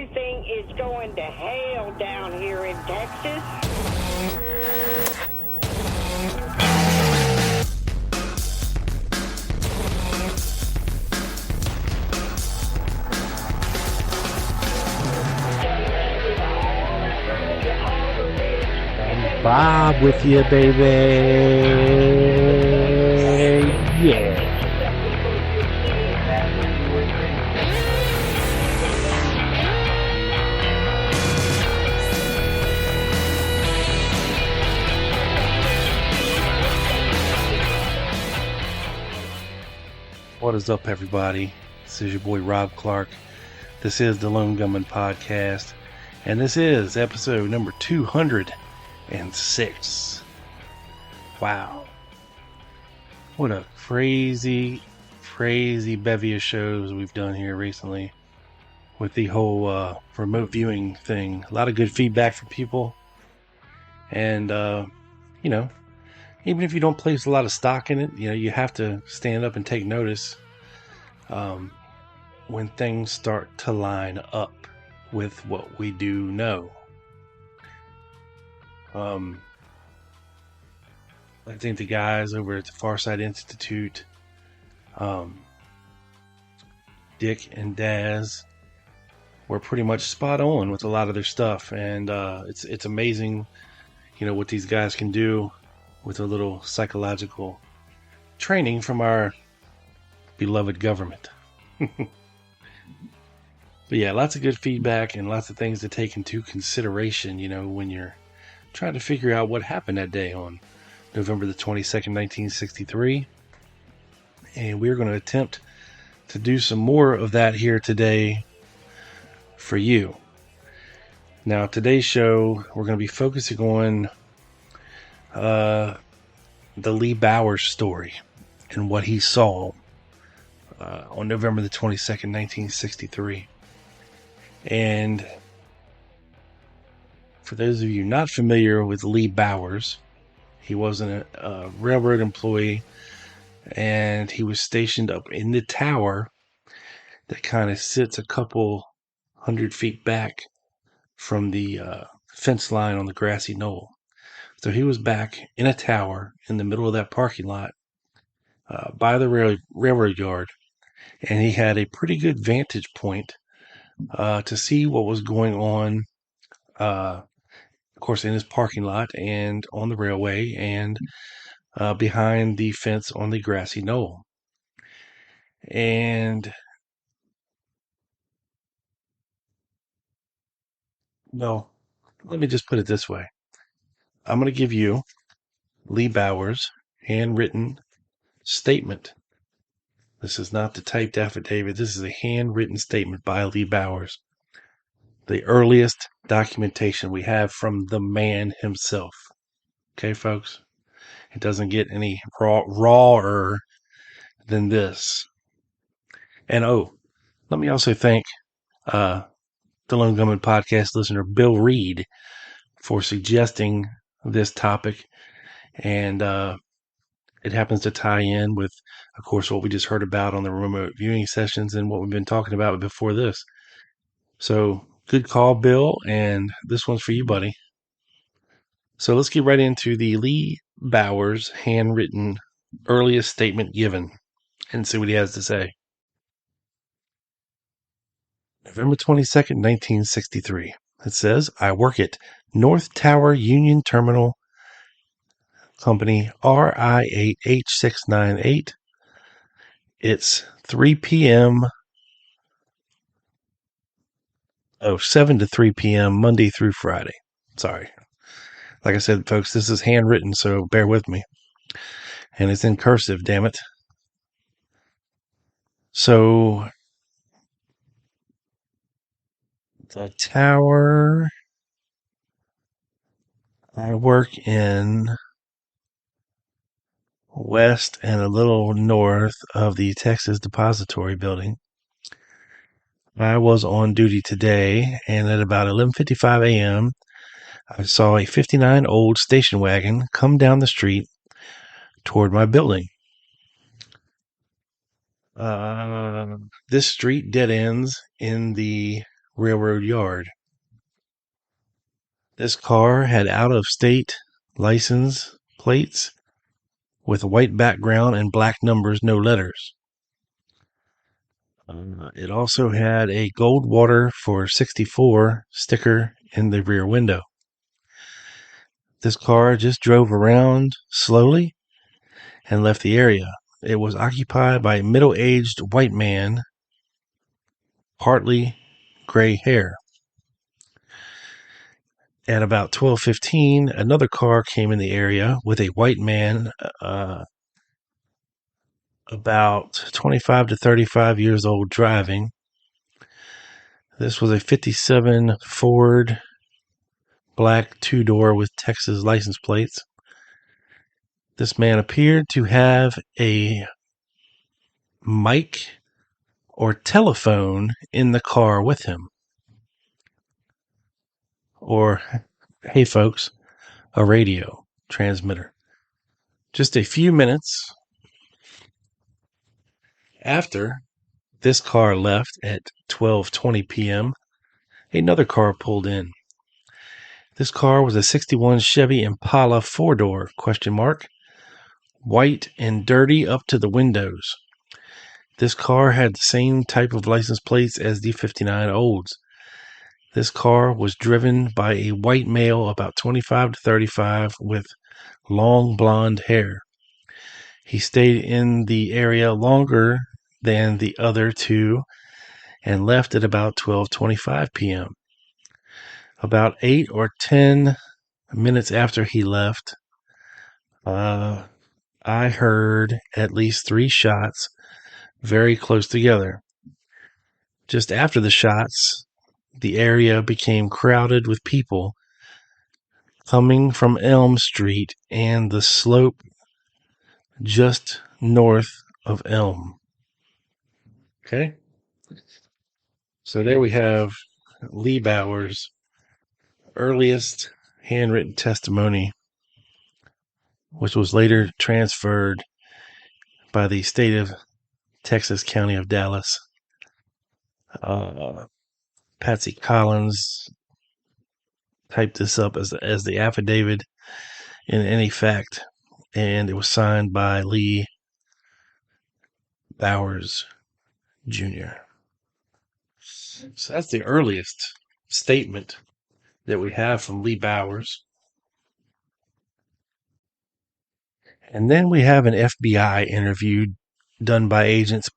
everything is going to hell down here in Texas. Bob with you, baby. Yeah. What is up, everybody? This is your boy Rob Clark. This is the Lone Gunman Podcast, and this is episode number 206. Wow. What a crazy bevy of shows we've done here recently with the whole remote viewing thing. A lot of good feedback from people. And, even if you don't place a lot of stock in it, you have to stand up and take notice when things start to line up with what we do know. I think the guys over at the Farsight Institute, Dick and Daz, were pretty much spot on with a lot of their stuff, and it's amazing, what these guys can do with a little psychological training from our beloved government. But yeah, lots of good feedback and lots of things to take into consideration, when you're trying to figure out what happened that day on November the 22nd, 1963. And we're going to attempt to do some more of that here today for you. Now, today's show, we're going to be focusing on the Lee Bowers story and what he saw on November the 22nd, 1963. And for those of you not familiar with Lee Bowers, he was a railroad employee, and he was stationed up in the tower that kind of sits a couple 100 feet back from the fence line on the grassy knoll. So he was back in a tower in the middle of that parking lot by the railroad yard, and he had a pretty good vantage point to see what was going on, of course, in his parking lot and on the railway and behind the fence on the grassy knoll. And well, let me just put it this way. I'm going to give you Lee Bowers' handwritten statement. This is not the typed affidavit. This is a handwritten statement by Lee Bowers. The earliest documentation we have from the man himself. Okay, folks? It doesn't get any rawer than this. And let me also thank the Lone Gunman Podcast listener Bill Reed for suggesting this topic, and it happens to tie in with, of course, what we just heard about on the remote viewing sessions and what we've been talking about before this. So good call, Bill, and this one's for you, buddy. So let's get right into the Lee Bowers handwritten earliest statement given and see what he has to say. November 22nd, 1963. It says, I work at North Tower Union Terminal Company RI8H698. It's 3 p.m. 7 to 3 p.m. Monday through Friday. Sorry. Like I said, folks, this is handwritten, so bear with me. And it's in cursive, damn it. So, the tower I work in west and a little north of the Texas Depository Building. I was on duty today, and at about 11:55 a.m., I saw a 59 old station wagon come down the street toward my building. This street dead ends in the railroad yard. This car had out-of-state license plates with a white background and black numbers, no letters. It also had a Goldwater for 64 sticker in the rear window. This car just drove around slowly and left the area. It was occupied by a middle-aged white man, partly gray hair. At about 12:15, another car came in the area with a white man, about 25 to 35 years old, driving. This was a 57 Ford black two-door with Texas license plates. This man appeared to have a mic or telephone in the car with him. Or, hey folks, a radio transmitter. Just a few minutes after this car left at 12:20 p.m., another car pulled in. This car was a 61 Chevy Impala four-door, white and dirty up to the windows. This car had the same type of license plates as the 59 Olds. This car was driven by a white male about 25 to 35 with long blonde hair. He stayed in the area longer than the other two and left at about 12:25 p.m. About 8 or 10 minutes after he left, I heard at least 3 shots very close together. Just after the shots, the area became crowded with people coming from Elm Street and the slope just north of Elm. Okay? So there we have Lee Bowers' earliest handwritten testimony, which was later transferred by the state of Texas County of Dallas. Patsy Collins typed this up as the affidavit in any fact, and it was signed by Lee Bowers Jr. So that's the earliest statement that we have from Lee Bowers. And then we have an FBI interview done by agents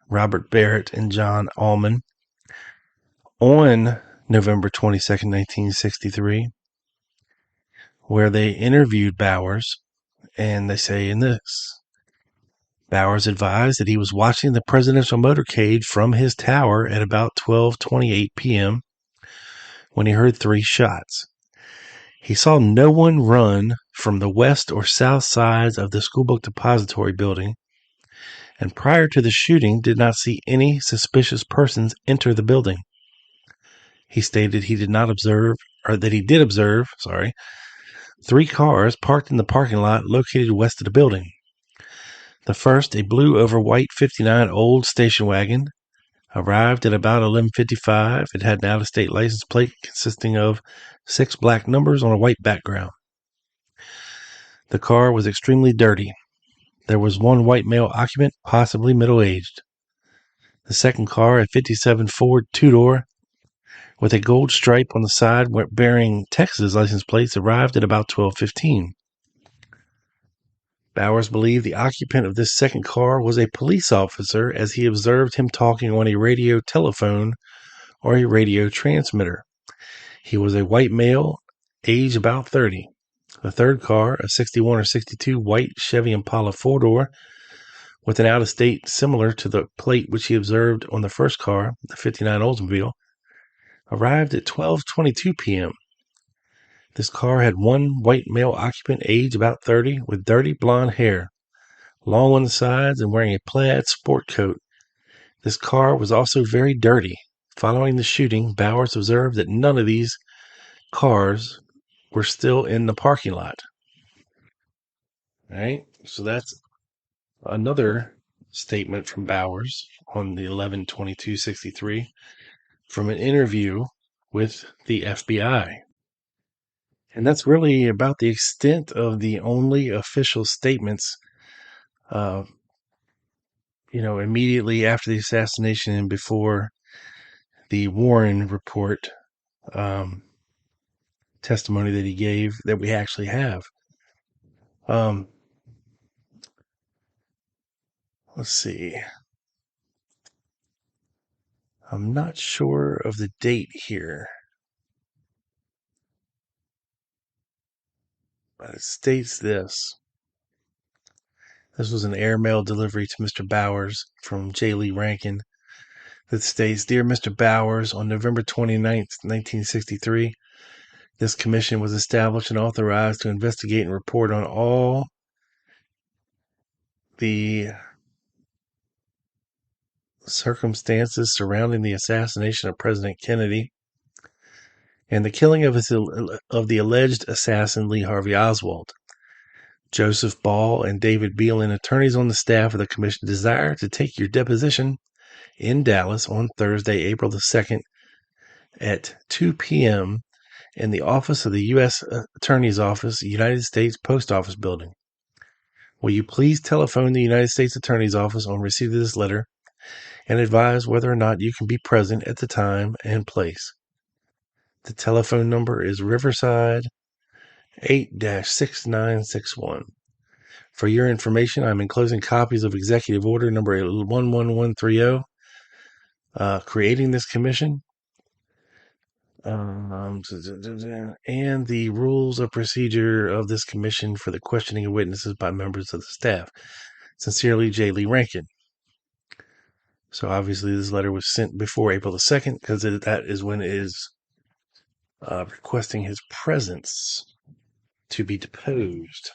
Robert Barrett, and John Allman on November 22nd, 1963, where they interviewed Bowers, and they say in this: Bowers advised that he was watching the presidential motorcade from his tower at about 12:28 p.m. when he heard 3 shots. He saw no one run from the west or south sides of the schoolbook depository building, and prior to the shooting did not see any suspicious persons enter the building. He stated he did observe 3 cars parked in the parking lot located west of the building. The first, a blue over white 59 Old station wagon, arrived at about 11:55. It had an out-of-state license plate consisting of 6 black numbers on a white background. The car was extremely dirty. There was 1 white male occupant, possibly middle-aged. The second car, a 57 Ford two-door with a gold stripe on the side bearing Texas license plates, arrived at about 12:15. Bowers believed the occupant of this second car was a police officer, as he observed him talking on a radio telephone or a radio transmitter. He was a white male, age about 30. The third car, a 61 or 62 white Chevy Impala four-door with an out-of-state similar to the plate which he observed on the first car, the 59 Oldsmobile, arrived at 12:22 p.m. This car had 1 white male occupant, age about 30, with dirty blonde hair, long on the sides, and wearing a plaid sport coat. This car was also very dirty. Following the shooting, Bowers observed that none of these cars were still in the parking lot. All right, so that's another statement from Bowers on the 11/22/63. from an interview with the FBI. And that's really about the extent of the only official statements, immediately after the assassination and before the Warren report testimony that he gave that we actually have. Let's see. I'm not sure of the date here, but it states this. This was an airmail delivery to Mr. Bowers from J. Lee Rankin that states, Dear Mr. Bowers, on November 29th, 1963, this commission was established and authorized to investigate and report on all the circumstances surrounding the assassination of President Kennedy and the killing of the alleged assassin Lee Harvey Oswald. Joseph Ball and David Beelan, attorneys on the staff of the commission, desire to take your deposition in Dallas on Thursday, April the 2nd at 2 p.m. in the office of the U.S. Attorney's Office, United States Post Office Building. Will you please telephone the United States Attorney's Office on receipt of this letter and advise whether or not you can be present at the time and place? The telephone number is Riverside 8-6961. For your information, I'm enclosing copies of Executive Order number 11130, creating this commission, and the rules of procedure of this commission for the questioning of witnesses by members of the staff. Sincerely, J. Lee Rankin. So obviously this letter was sent before April the 2nd because that is when it is requesting his presence to be deposed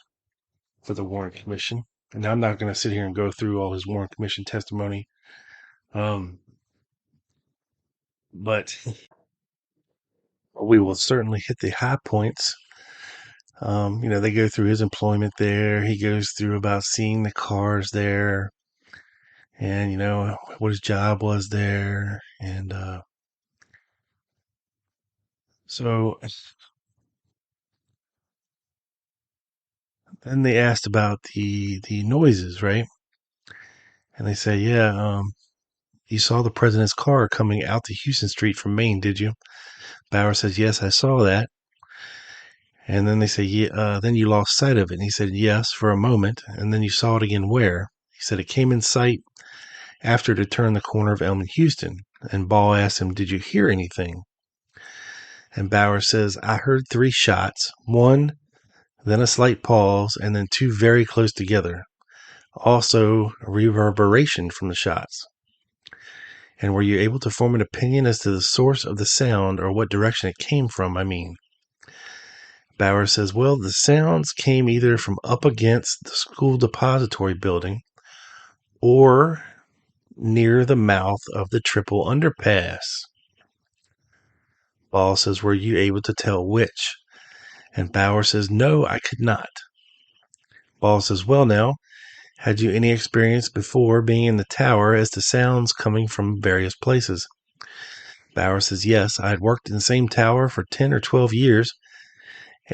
for the Warren Commission. And I'm not going to sit here and go through all his Warren Commission testimony. But we will certainly hit the high points. They go through his employment there. He goes through about seeing the cars there and, what his job was there. And so then they asked about the noises, right? And they say, yeah, you saw the president's car coming out to Houston Street from Maine, did you? Bauer says, yes, I saw that. And then they say, yeah, then you lost sight of it. And he said, yes, for a moment. And then you saw it again where? He said, it came in sight after to turn the corner of Elm and Houston. And Ball asked him, did you hear anything? And Bauer says, I heard 3 shots, one, then a slight pause, and then 2 very close together. Also, reverberation from the shots. And were you able to form an opinion as to the source of the sound or what direction it came from, Bauer says, well, the sounds came either from up against the school depository building or near the mouth of the triple underpass. Ball says, were you able to tell which? And Bauer says, no, I could not. Ball says, well, now, had you any experience before being in the tower as to sounds coming from various places? Bauer says, yes, I had worked in the same tower for 10 or 12 years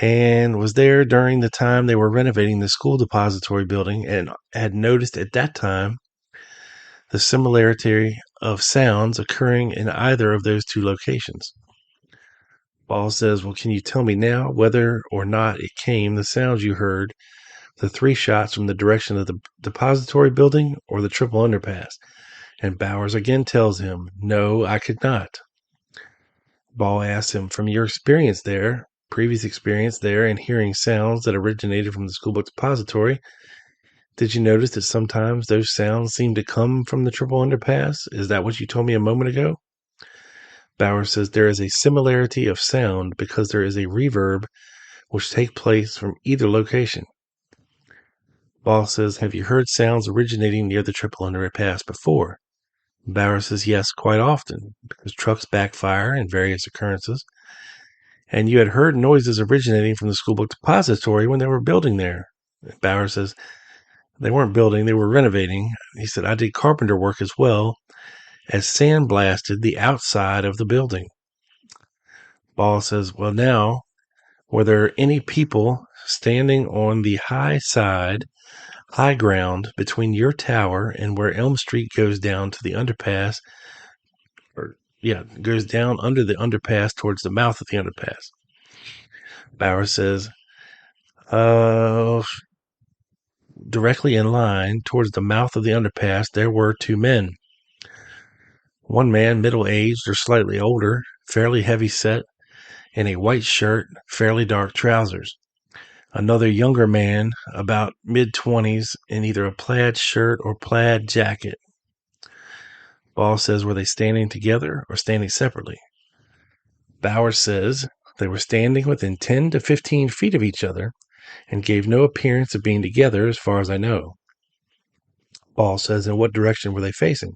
and was there during the time they were renovating the school depository building and had noticed at that time the similarity of sounds occurring in either of those 2 locations. Ball says, well, can you tell me now whether or not it came, the sounds you heard, the 3 shots from the direction of the depository building or the triple underpass? And Bowers again tells him, no, I could not. Ball asks him, from your experience there, previous experience there, and hearing sounds that originated from the schoolbook depository, did you notice that sometimes those sounds seem to come from the triple underpass? Is that what you told me a moment ago? Bowers says there is a similarity of sound because there is a reverb which takes place from either location. Ball says, have you heard sounds originating near the triple underpass before? Bauer says, yes, quite often, because trucks backfire in various occurrences. And you had heard noises originating from the schoolbook depository when they were building there. Bauer says, they weren't building, they were renovating. He said, I did carpenter work as well, as sandblasted the outside of the building. Ball says, well, now, were there any people standing on the high ground between your tower and where Elm Street goes down to the underpass, goes down under the underpass towards the mouth of the underpass? Bowers says, directly in line towards the mouth of the underpass, there were two men. One man, middle-aged or slightly older, fairly heavy-set, in a white shirt, fairly dark trousers. Another younger man, about mid-20s, in either a plaid shirt or plaid jacket. Ball says, were they standing together or standing separately? Bowers says, they were standing within 10 to 15 feet of each other and gave no appearance of being together as far as I know. Ball says, in what direction were they facing?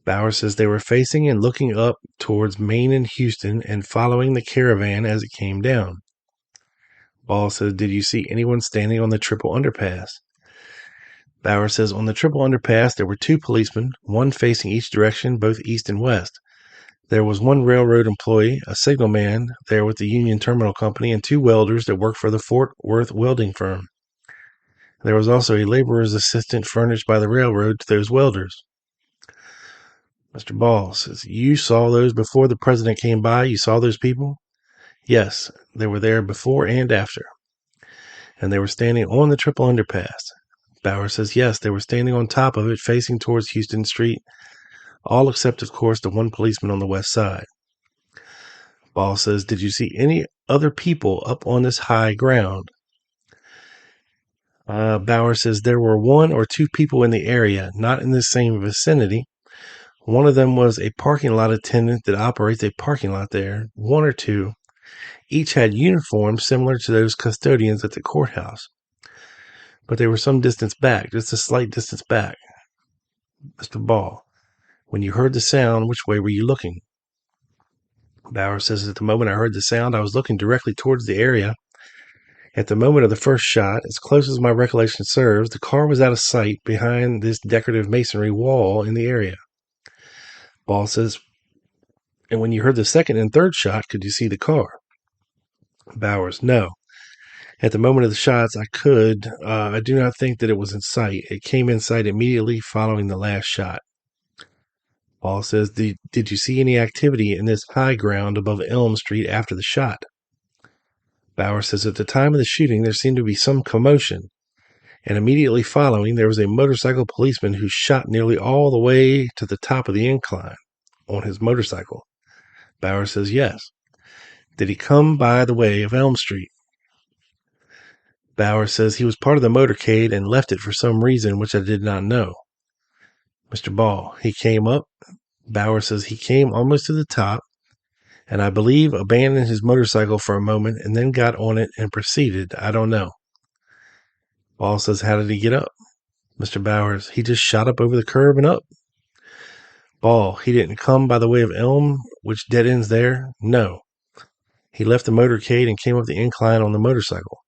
Bowers says they were facing and looking up towards Main and Houston and following the caravan as it came down. Ball says, did you see anyone standing on the triple underpass? Bowers says, on the triple underpass there were two policemen, one facing each direction, both east and west. There was one railroad employee, a signalman there with the Union Terminal Company, and two welders that worked for the Fort Worth welding firm. There was also a laborer's assistant furnished by the railroad to those welders. Mr. Ball says, you saw those before the president came by? You saw those people? Yes, they were there before and after. And they were standing on the triple underpass. Bowers says, yes, they were standing on top of it, facing towards Houston Street, all except, of course, the one policeman on the west side. Ball says, did you see any other people up on this high ground? Bowers says, there were one or two people in the area, not in the same vicinity. One of them was a parking lot attendant that operates a parking lot there. One or two. Each had uniforms similar to those custodians at the courthouse. But they were some distance back, just a slight distance back. Mr. Ball, when you heard the sound, which way were you looking? Bowers says, at the moment I heard the sound, I was looking directly towards the area. At the moment of the first shot, as close as my recollection serves, the car was out of sight behind this decorative masonry wall in the area. Ball says, and when you heard the second and third shot, could you see the car? Bowers, no. At the moment of the shots, I do not think that it was in sight. It came in sight immediately following the last shot. Ball says, did you see any activity in this high ground above Elm Street after the shot? Bowers says, at the time of the shooting, there seemed to be some commotion. And immediately following, there was a motorcycle policeman who shot nearly all the way to the top of the incline on his motorcycle. Bowers says, yes. Did he come by the way of Elm Street? Bowers says he was part of the motorcade and left it for some reason which I did not know. Mr. Ball, he came up. Bowers says he came almost to the top, and I believe abandoned his motorcycle for a moment and then got on it and proceeded. I don't know. Ball says, how did he get up? Mr. Bowers, he just shot up over the curb and up. Ball, he didn't come by the way of Elm, which dead ends there? No. He left the motorcade and came up the incline on the motorcycle.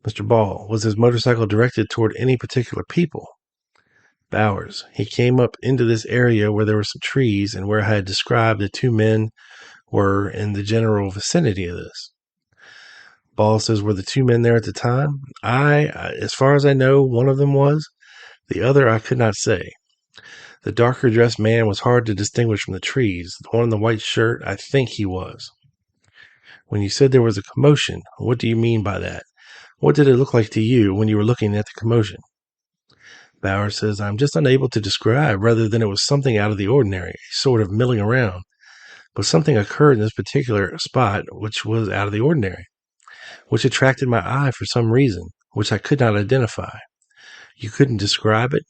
Mr. Ball, was his motorcycle directed toward any particular people? Bowers, he came up into this area where there were some trees and where I had described the two men were in the general vicinity of this. Ball says, were the two men there at the time? As far as I know, one of them was. The other I could not say. The darker dressed man was hard to distinguish from the trees. The one in the white shirt, I think he was. When you said there was a commotion, what do you mean by that? What did it look like to you when you were looking at the commotion? Bowers says, I'm just unable to describe, rather than it was something out of the ordinary, a sort of milling around. But something occurred in this particular spot which was out of the ordinary, which attracted my eye for some reason, which I could not identify. You couldn't describe it?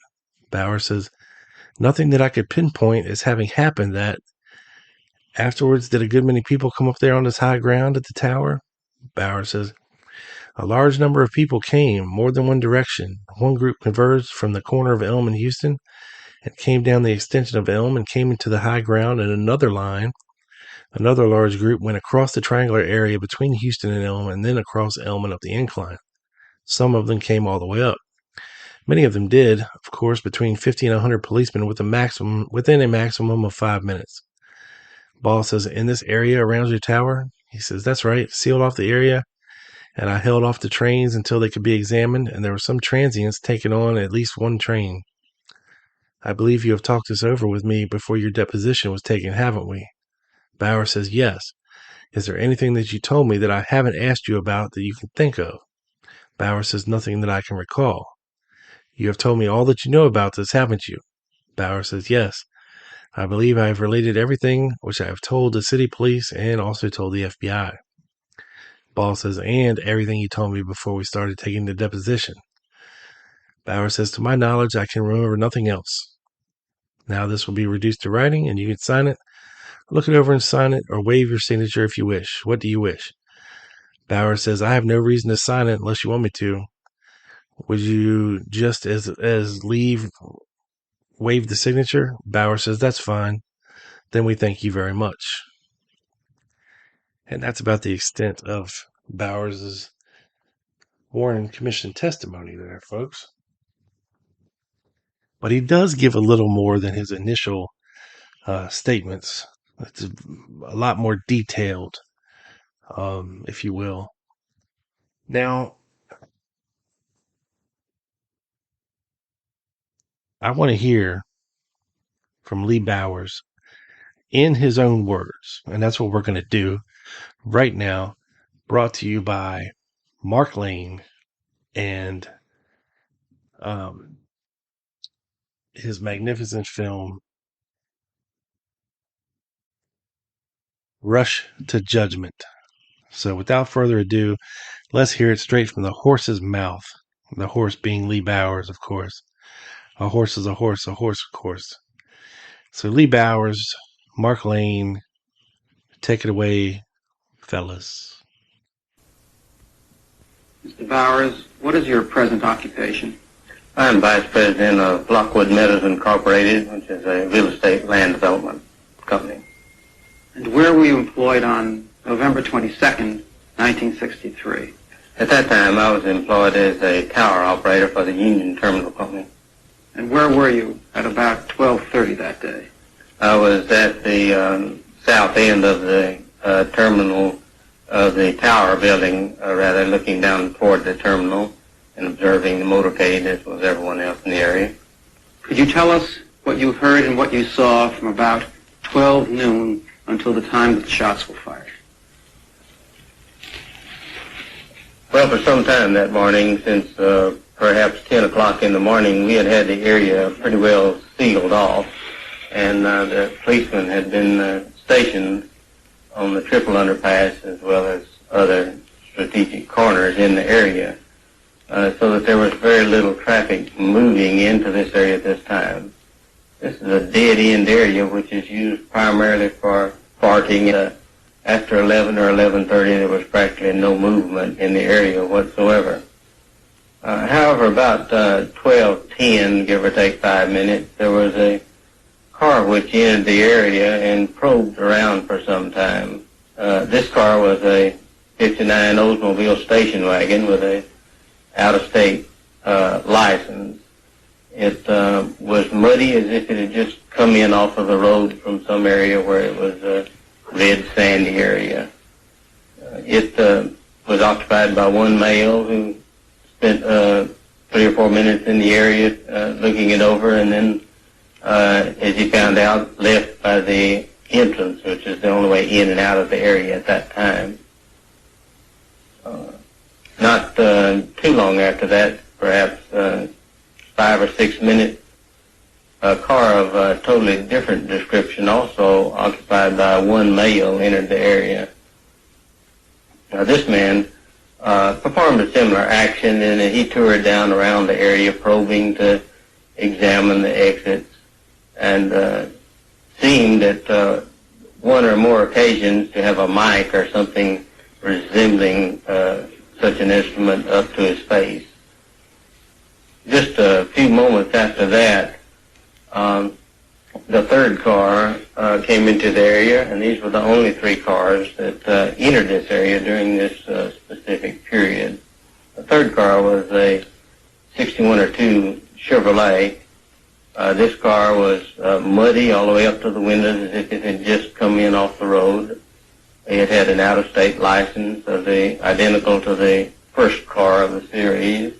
Bowers says, nothing that I could pinpoint as having happened that. Afterwards, did a good many people come up there on this high ground at the tower? Bowers says, a large number of people came, more than one direction. One group converged from the corner of Elm and Houston and came down the extension of Elm and came into the high ground in another line. Another large group went across the triangular area between Houston and Elm and then across Elm and up the incline. Some of them came all the way up. Many of them did, of course, between 50 and 100 policemen within a maximum of 5 minutes. Ball says, in this area around your tower? He says, that's right, sealed off the area, and I held off the trains until they could be examined, and there were some transients taking on at least one train. I believe you have talked this over with me before your deposition was taken, haven't we? Bauer says, yes. Is there anything that you told me that I haven't asked you about that you can think of? Bauer says, nothing that I can recall. You have told me all that you know about this, haven't you? Bauer says, yes. I believe I have related everything which I have told the city police and also told the FBI. Ball says, and everything you told me before we started taking the deposition. Bauer says, to my knowledge, I can remember nothing else. Now this will be reduced to writing, and you can sign it, look it over and sign it, or waive your signature if you wish. What do you wish? Bauer says, I have no reason to sign it unless you want me to. Would you just as waive the signature? Bauer says, that's fine. Then we thank you very much. And that's about the extent of Bauer's Warren Commission testimony there, folks. But he does give a little more than his initial statements. It's a lot more detailed, if you will. Now, I want to hear from Lee Bowers in his own words, and that's what we're going to do right now, brought to you by Mark Lane and his magnificent film, Rush to Judgment. So without further ado, let's hear it straight from the horse's mouth. The horse being Lee Bowers, of course. A horse is a horse, of course. So Lee Bowers, Mark Lane, take it away, fellas. Mr. Bowers, what is your present occupation? I'm Vice President of Lockwood Meadows Incorporated, which is a real estate land development company. And where were you employed on November 22nd, 1963? At that time, I was employed as a tower operator for the Union Terminal Company. And where were you at about 12:30 that day? I was at the south end of the terminal of the tower building, rather looking down toward the terminal and observing the motorcade as was everyone else in the area. Could you tell us what you heard and what you saw from about 12 noon until the time that the shots were fired? Well, for some time that morning, since perhaps 10 o'clock in the morning, we had the area pretty well sealed off, and the policemen had been stationed on the triple underpass as well as other strategic corners in the area, so that there was very little traffic moving into this area at this time. This is a dead-end area which is used primarily for parking. After 11 or 11:30, there was practically no movement in the area whatsoever. However, about 12:10, give or take 5 minutes, there was a car which entered the area and probed around for some time. This car was a 59 Oldsmobile station wagon with a out-of-state license. It was muddy as if it had just come in off of the road from some area where it was a red sandy area. It was occupied by one male who spent 3 or 4 minutes in the area looking it over, and then, as he found out, left by the entrance, which is the only way in and out of the area at that time. Not too long after that, perhaps 5 or 6 minutes, a car of a totally different description, also occupied by one male, entered the area. Now, this man performed a similar action, and he toured down around the area, probing to examine the exits, and seemed at one or more occasions to have a mic or something resembling such an instrument up to his face. Just a few moments after that, the third car came into the area, and these were the only 3 cars that entered this area during this specific period. The third car was a 61 or 2 Chevrolet. This car was muddy all the way up to the windows as if it had just come in off the road. It had an out-of-state license identical to the first car of the series.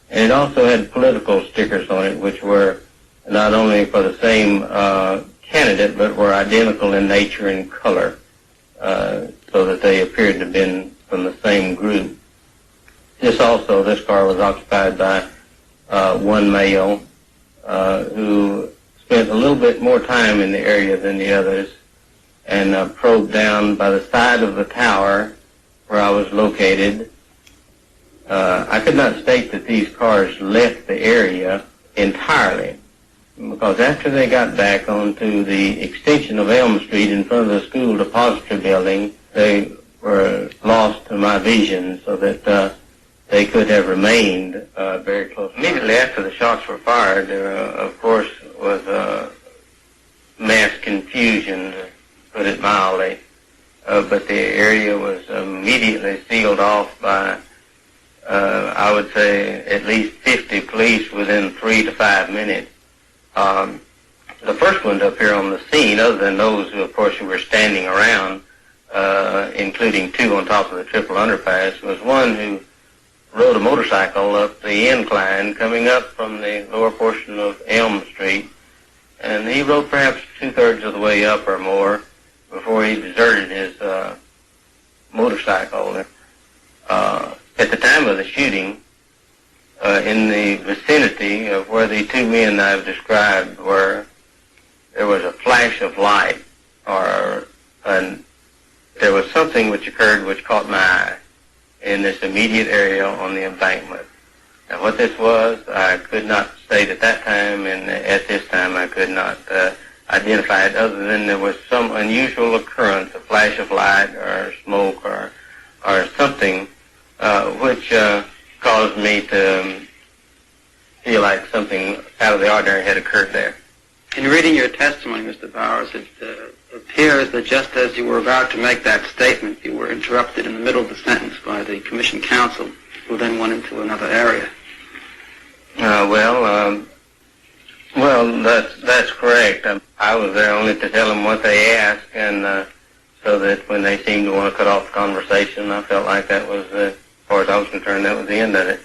And it also had political stickers on it, which were not only for the same candidate, but were identical in nature and color, so that they appeared to have been from the same group. This car was occupied by one male who spent a little bit more time in the area than the others, and probed down by the side of the tower where I was located. I could not state that these cars left the area entirely, because after they got back onto the extension of Elm Street in front of the school depository building, they were lost to my vision, so that they could have remained very close. Immediately after the shots were fired, there, of course, was mass confusion, to put it mildly, but the area was immediately sealed off by, I would say, at least 50 police within 3 to 5 minutes. The first one to appear on the scene, other than those who, of course, who were standing around, including 2 on top of the triple underpass, was one who rode a motorcycle up the incline coming up from the lower portion of Elm Street, and he rode perhaps 2/3 of the way up or more before he deserted his motorcycle. At the time of the shooting, in the vicinity of where the 2 men I've described were, there was a flash of light, there was something which occurred which caught my eye in this immediate area on the embankment. Now, what this was, I could not state at that time, and at this time I could not identify it, other than there was some unusual occurrence, a flash of light or smoke or something, which caused me to feel like something out of the ordinary had occurred there. In reading your testimony, Mr. Bowers, it appears that just as you were about to make that statement, you were interrupted in the middle of the sentence by the commission counsel, who then went into another area. That's correct. I was there only to tell them what they asked, and so that when they seemed to want to cut off the conversation, I felt like that was, as far as I was concerned, that was the end of it.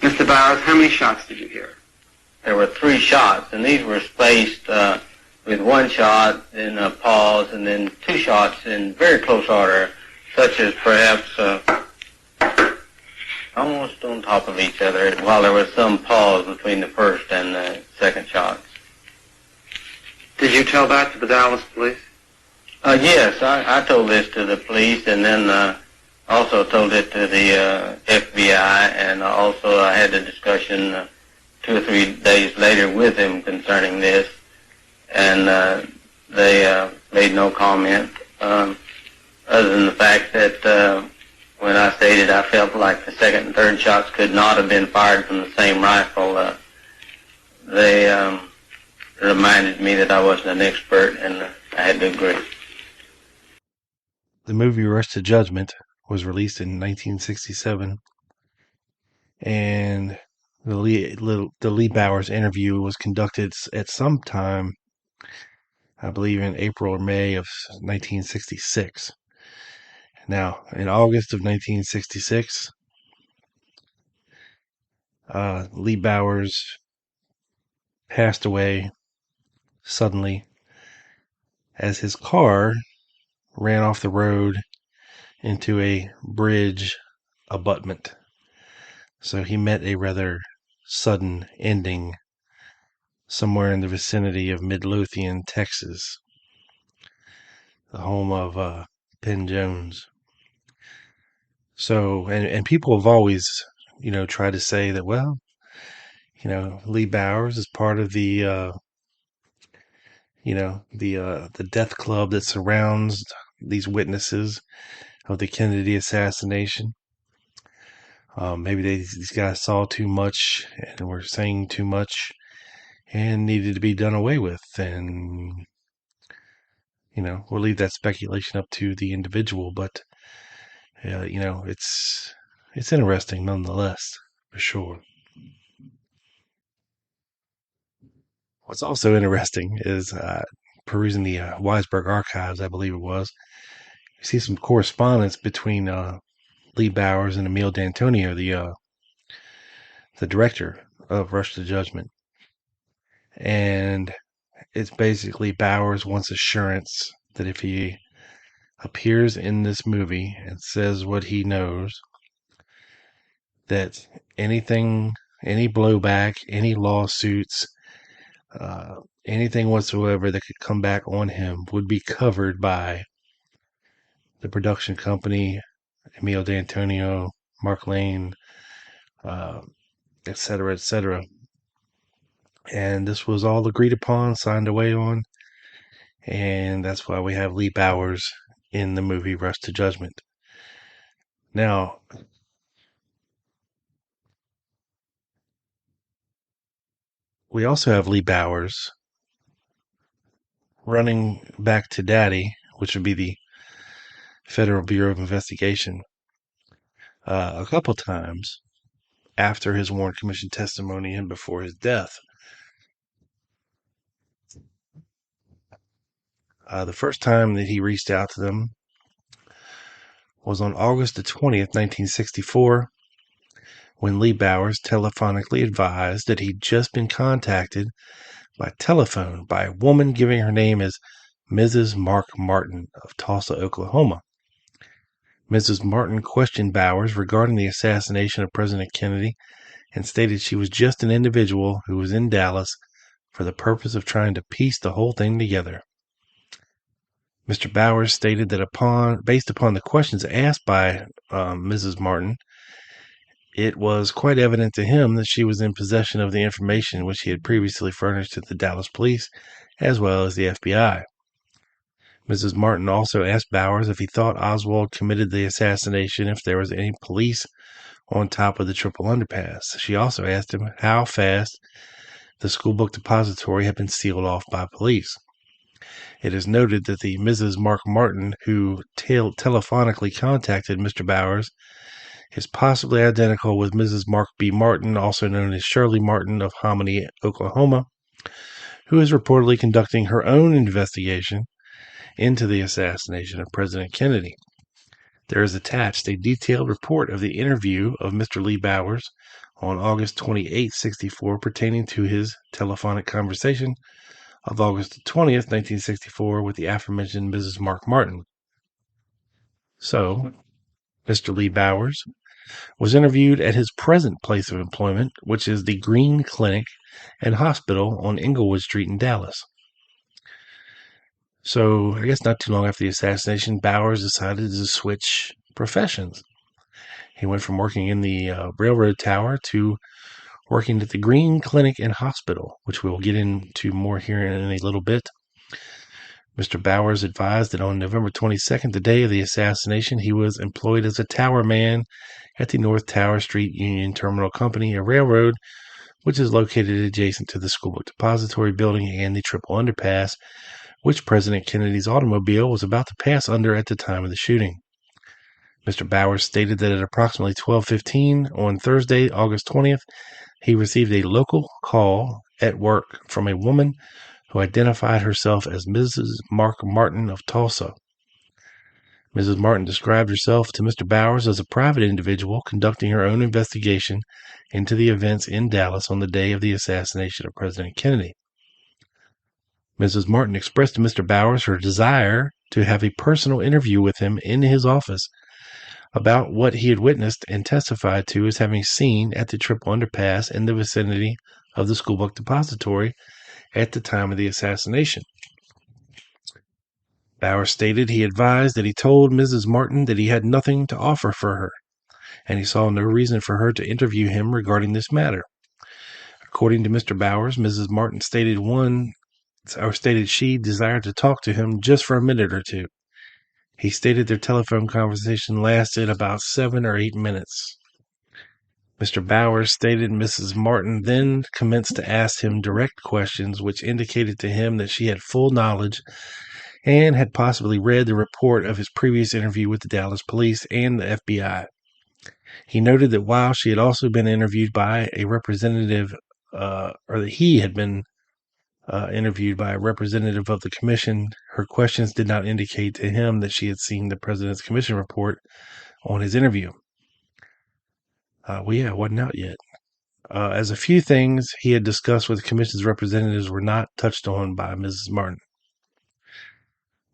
Mr. Bowers, how many shots did you hear? There were 3 shots, and these were spaced with 1 shot, then a pause, and then 2 shots in very close order, such as perhaps almost on top of each other, while there was some pause between the first and the second shots. Did you tell that to the Dallas police? Yes, I told this to the police, and then also told it to the FBI, and also I had a discussion 2 or 3 days later with them concerning this, and they made no comment, other than the fact that when I stated I felt like the second and third shots could not have been fired from the same rifle, they reminded me that I wasn't an expert, and I had to agree. The movie Rush to Judgment was released in 1967, and the Lee Bowers interview was conducted at some time, I believe in April or May of 1966. Now, in August of 1966, Lee Bowers passed away suddenly as his car ran off the road into a bridge abutment. So he met a rather sudden ending somewhere in the vicinity of Midlothian, Texas, the home of Penn Jones. So, and people have always, tried to say that, well, Lee Bowers is part of the death club that surrounds these witnesses of the Kennedy assassination. Maybe these guys saw too much and were saying too much and needed to be done away with. And, we'll leave that speculation up to the individual, but, it's interesting nonetheless, for sure. What's also interesting is perusing the Weisberg archives, I believe it was, you see some correspondence between Lee Bowers and Emil D'Antonio, the director of Rush to Judgment. And it's basically Bowers wants assurance that if he appears in this movie and says what he knows, that anything, any blowback, any lawsuits, anything whatsoever that could come back on him would be covered by the production company, Emil D'Antonio, Mark Lane, et cetera, et cetera. And this was all agreed upon, signed away on, and that's why we have Lee Bowers in the movie Rush to Judgment. Now, we also have Lee Bowers running back to Daddy, which would be the Federal Bureau of Investigation, a couple times after his Warren Commission testimony and before his death. The first time that he reached out to them was on August the 20th, 1964, when Lee Bowers telephonically advised that he'd just been contacted by telephone by a woman giving her name as Mrs. Mark Martin of Tulsa, Oklahoma. Mrs. Martin questioned Bowers regarding the assassination of President Kennedy and stated she was just an individual who was in Dallas for the purpose of trying to piece the whole thing together. Mr. Bowers stated that based upon the questions asked by Mrs. Martin, it was quite evident to him that she was in possession of the information which he had previously furnished to the Dallas police as well as the FBI. Mrs. Martin also asked Bowers if he thought Oswald committed the assassination if there was any police on top of the triple underpass. She also asked him how fast the schoolbook depository had been sealed off by police. It is noted that the Mrs. Mark Martin who telephonically contacted Mr. Bowers is possibly identical with Mrs. Mark B. Martin, also known as Shirley Martin of Hominy, Oklahoma, who is reportedly conducting her own investigation into the assassination of President Kennedy. There is attached a detailed report of the interview of Mr. Lee Bowers on August 28, 64, pertaining to his telephonic conversation of August 20th, 1964, with the aforementioned Mrs. Mark Martin. So, Mr. Lee Bowers was interviewed at his present place of employment, which is the Green Clinic and Hospital on Englewood Street in Dallas. So, I guess not too long after the assassination, Bowers decided to switch professions. He went from working in the railroad tower to working at the Green Clinic and Hospital, which we'll get into more here in a little bit. Mr. Bowers advised that on November 22nd, the day of the assassination, he was employed as a tower man at the North Tower Street Union Terminal Company, a railroad which is located adjacent to the Schoolbook Depository Building and the Triple Underpass, which President Kennedy's automobile was about to pass under at the time of the shooting. Mr. Bowers stated that at approximately 12:15 on Thursday, August 20th, he received a local call at work from a woman who identified herself as Mrs. Mark Martin of Tulsa. Mrs. Martin described herself to Mr. Bowers as a private individual conducting her own investigation into the events in Dallas on the day of the assassination of President Kennedy. Mrs. Martin expressed to Mr. Bowers her desire to have a personal interview with him in his office about what he had witnessed and testified to as having seen at the Triple Underpass in the vicinity of the Schoolbook Depository at the time of the assassination. Bowers stated he advised that he told Mrs. Martin that he had nothing to offer for her, and he saw no reason for her to interview him regarding this matter. According to Mr. Bowers, Mrs. Martin stated she desired to talk to him just for a minute or two. He stated their telephone conversation lasted about 7 or 8 minutes. Mr. Bowers stated Mrs. Martin then commenced to ask him direct questions which indicated to him that she had full knowledge and had possibly read the report of his previous interview with the Dallas police and the FBI. He noted that while she had also been interviewed by a representative, or that he had been interviewed by a representative of the commission, her questions did not indicate to him that she had seen the president's commission report on his interview. It wasn't out yet. As a few things he had discussed with the commission's representatives were not touched on by Mrs. Martin.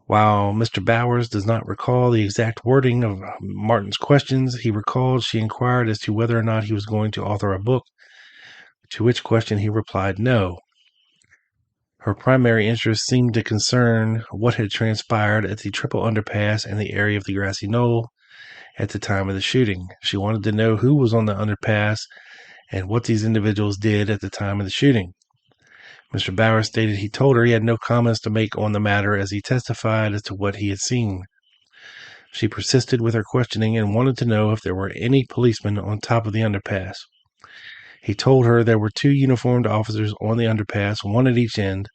While Mr. Bowers does not recall the exact wording of Martin's questions, he recalled she inquired as to whether or not he was going to author a book, to which question he replied no. Her primary interest seemed to concern what had transpired at the triple underpass and the area of the grassy knoll at the time of the shooting. She wanted to know who was on the underpass and what these individuals did at the time of the shooting. Mr. Bowers stated he told her he had no comments to make on the matter as he testified as to what he had seen. She persisted with her questioning and wanted to know if there were any policemen on top of the underpass. He told her there were 2 uniformed officers on the underpass, one at each end.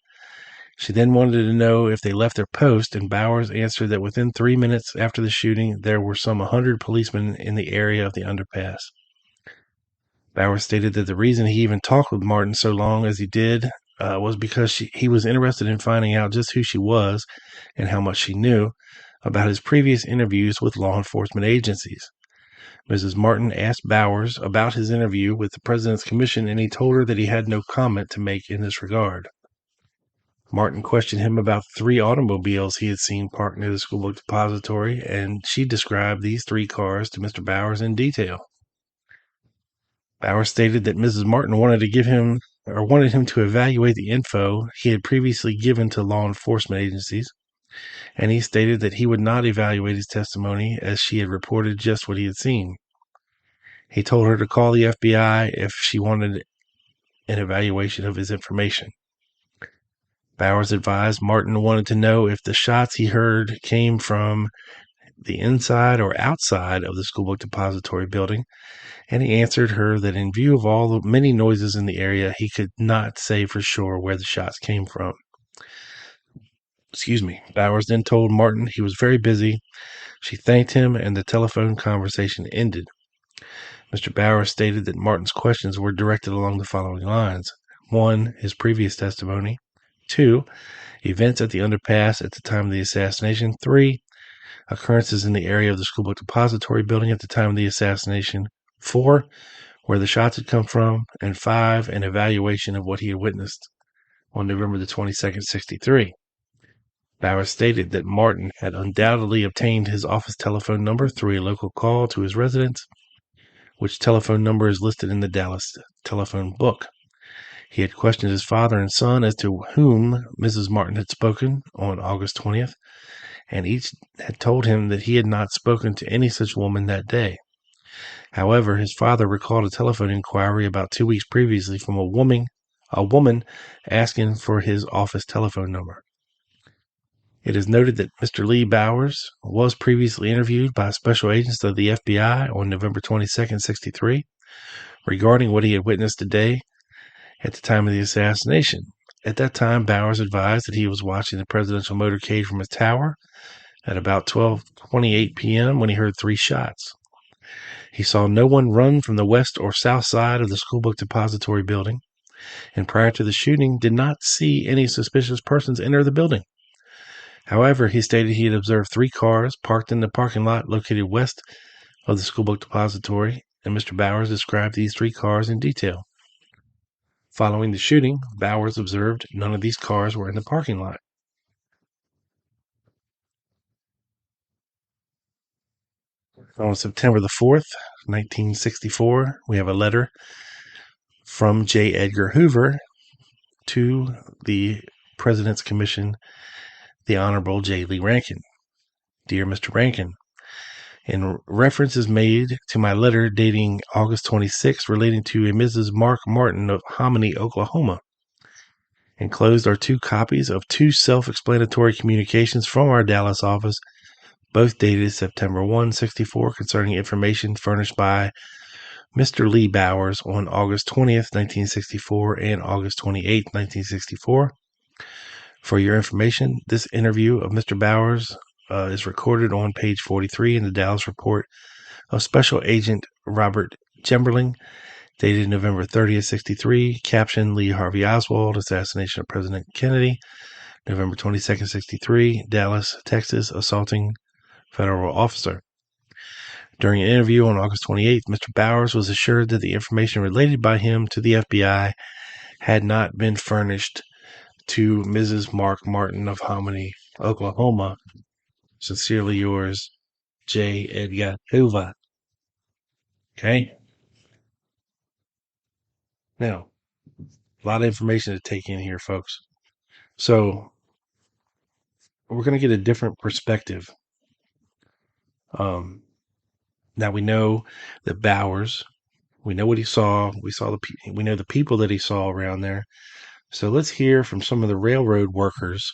She then wanted to know if they left their post, and Bowers answered that within 3 minutes after the shooting, there were some 100 policemen in the area of the underpass. Bowers stated that the reason he even talked with Martin so long as he did was because he was interested in finding out just who she was and how much she knew about his previous interviews with law enforcement agencies. Mrs. Martin asked Bowers about his interview with the President's Commission, and he told her that he had no comment to make in this regard. Martin questioned him about 3 automobiles he had seen parked near the schoolbook depository, and she described these 3 cars to Mr. Bowers in detail. Bowers stated that Mrs. Martin wanted him to evaluate the info he had previously given to law enforcement agencies, and he stated that he would not evaluate his testimony as she had reported just what he had seen. He told her to call the FBI if she wanted an evaluation of his information. Bowers advised Martin wanted to know if the shots he heard came from the inside or outside of the schoolbook depository building, and he answered her that in view of all the many noises in the area, he could not say for sure where the shots came from. Bowers then told Martin he was very busy. She thanked him, and the telephone conversation ended. Mr. Bowers stated that Martin's questions were directed along the following lines. 1. His previous testimony. 2. Events at the underpass at the time of the assassination. 3. Occurrences in the area of the schoolbook depository building at the time of the assassination. 4. Where the shots had come from. And 5. An evaluation of what he had witnessed on November the 22nd, 1963. Bowers stated that Martin had undoubtedly obtained his office telephone number through a local call to his residence, which telephone number is listed in the Dallas telephone book. He had questioned his father and son as to whom Mrs. Martin had spoken on August 20th, and each had told him that he had not spoken to any such woman that day. However, his father recalled a telephone inquiry about 2 weeks previously from a woman asking for his office telephone number. It is noted that Mr. Lee Bowers was previously interviewed by special agents of the FBI on November 22nd, 1963, regarding what he had witnessed today at the time of the assassination. At that time, Bowers advised that he was watching the presidential motorcade from his tower at about 12:28 p.m. when he heard 3 shots. He saw no one run from the west or south side of the schoolbook depository building, and prior to the shooting did not see any suspicious persons enter the building. However, he stated he had observed 3 cars parked in the parking lot located west of the schoolbook depository, and Mr. Bowers described these 3 cars in detail. Following the shooting, Bowers observed none of these cars were in the parking lot. On September the 4th, 1964, we have a letter from J. Edgar Hoover to the President's Commission, the Honorable J. Lee Rankin. Dear Mr. Rankin, in reference is made to my letter dating August 26 relating to a Mrs. Mark Martin of Hominy, Oklahoma. Enclosed are 2 copies of 2 self-explanatory communications from our Dallas office, both dated September 1, 1964, concerning information furnished by Mr. Lee Bowers on August 20th, 1964 and August 28th, 1964. For your information, this interview of Mr. Bowers is recorded on page 43 in the Dallas report of Special Agent Robert Gemberling dated November 30th, 63, caption Lee Harvey Oswald, assassination of President Kennedy, November 22nd, 63, Dallas, Texas, assaulting federal officer. During an interview on August 28th, Mr. Bowers was assured that the information related by him to the FBI had not been furnished to Mrs. Mark Martin of Hominy, Oklahoma. Sincerely yours, J. Edgar Hoover. Okay? Now, a lot of information to take in here, folks. So, we're going to get a different perspective. Now we know that Bowers, we know what he saw. We know the people that he saw around there. So let's hear from some of the railroad workers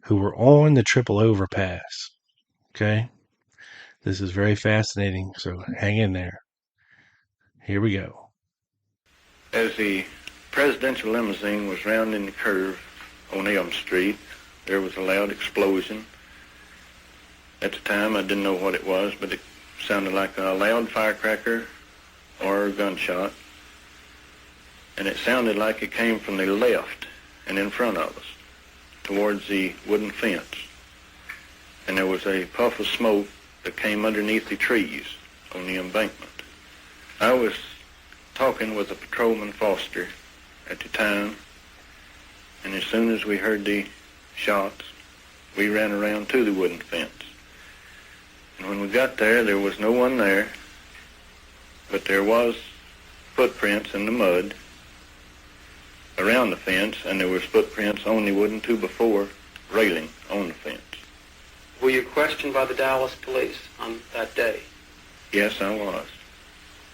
who were on the triple overpass. Okay? This is very fascinating, so hang in there. Here we go. As the presidential limousine was rounding the curve on Elm Street, there was a loud explosion. At the time, I didn't know what it was, but it sounded like a loud firecracker or a gunshot. And it sounded like it came from the left and in front of us, towards the wooden fence. And there was a puff of smoke that came underneath the trees on the embankment. I was talking with a patrolman Foster at the time, and as soon as we heard the shots, we ran around to the wooden fence. And when we got there, there was no one there, but there was footprints in the mud around the fence, and there was footprints on the wooden 2x4 railing on the fence. Were you questioned by the Dallas police on that day? Yes, I was.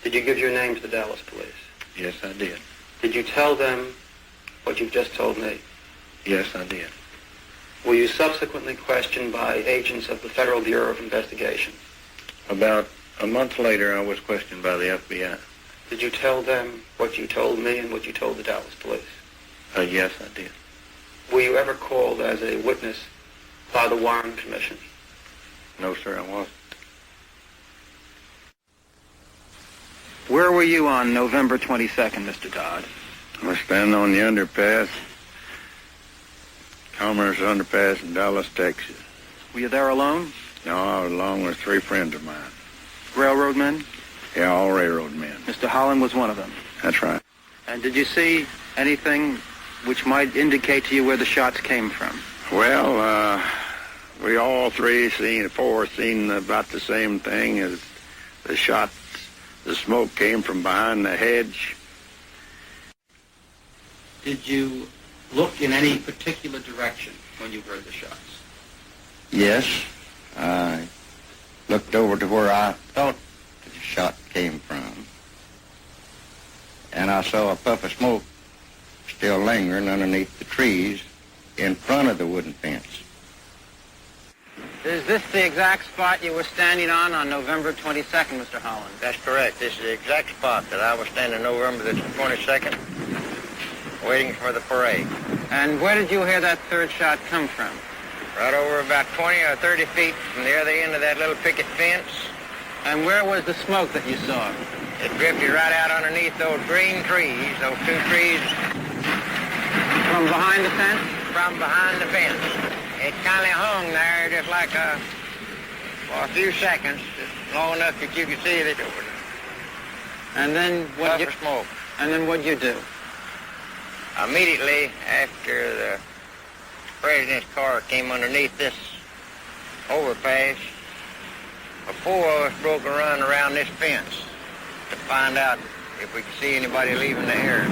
Did you give your name to the Dallas police? Yes, I did. Did you tell them what you've just told me? Yes, I did. Were you subsequently questioned by agents of the Federal Bureau of Investigation? About a month later, I was questioned by the FBI. Did you tell them what you told me and what you told the Dallas police? Yes, I did. Were you ever called as a witness by the Warren Commission? No, sir, I wasn't. Where were you on November 22nd, Mr. Dodd? I was standing on the underpass, Commerce Underpass in Dallas, Texas. Were you there alone? No, I was along with 3 friends of mine. Railroad men? Yeah, all railroad men. Mr. Holland was one of them. That's right. And did you see anything which might indicate to you where the shots came from? Well, we all four seen about the same thing as the shots. The smoke came from behind the hedge. Did you look in any particular direction when you heard the shots? Yes, I looked over to where I thought the shot came from, and I saw a puff of smoke still lingering underneath the trees in front of the wooden fence. Is this the exact spot you were standing on November 22nd, Mr. Holland? That's correct. This is the exact spot that I was standing November the 22nd, waiting for the parade. And where did you hear that third shot come from? Right over about 20 or 30 feet from the other end of that little picket fence. And where was the smoke that you saw? It drifted right out underneath those green trees, those 2 trees. From behind the fence? From behind the fence. It kind of hung there just like for a few seconds, just long enough that you could see it over there. And then what? Smoke. And then what'd you do? Immediately after the president's car came underneath this overpass, 4 of us broke a run around this fence to find out if we could see anybody leaving the area.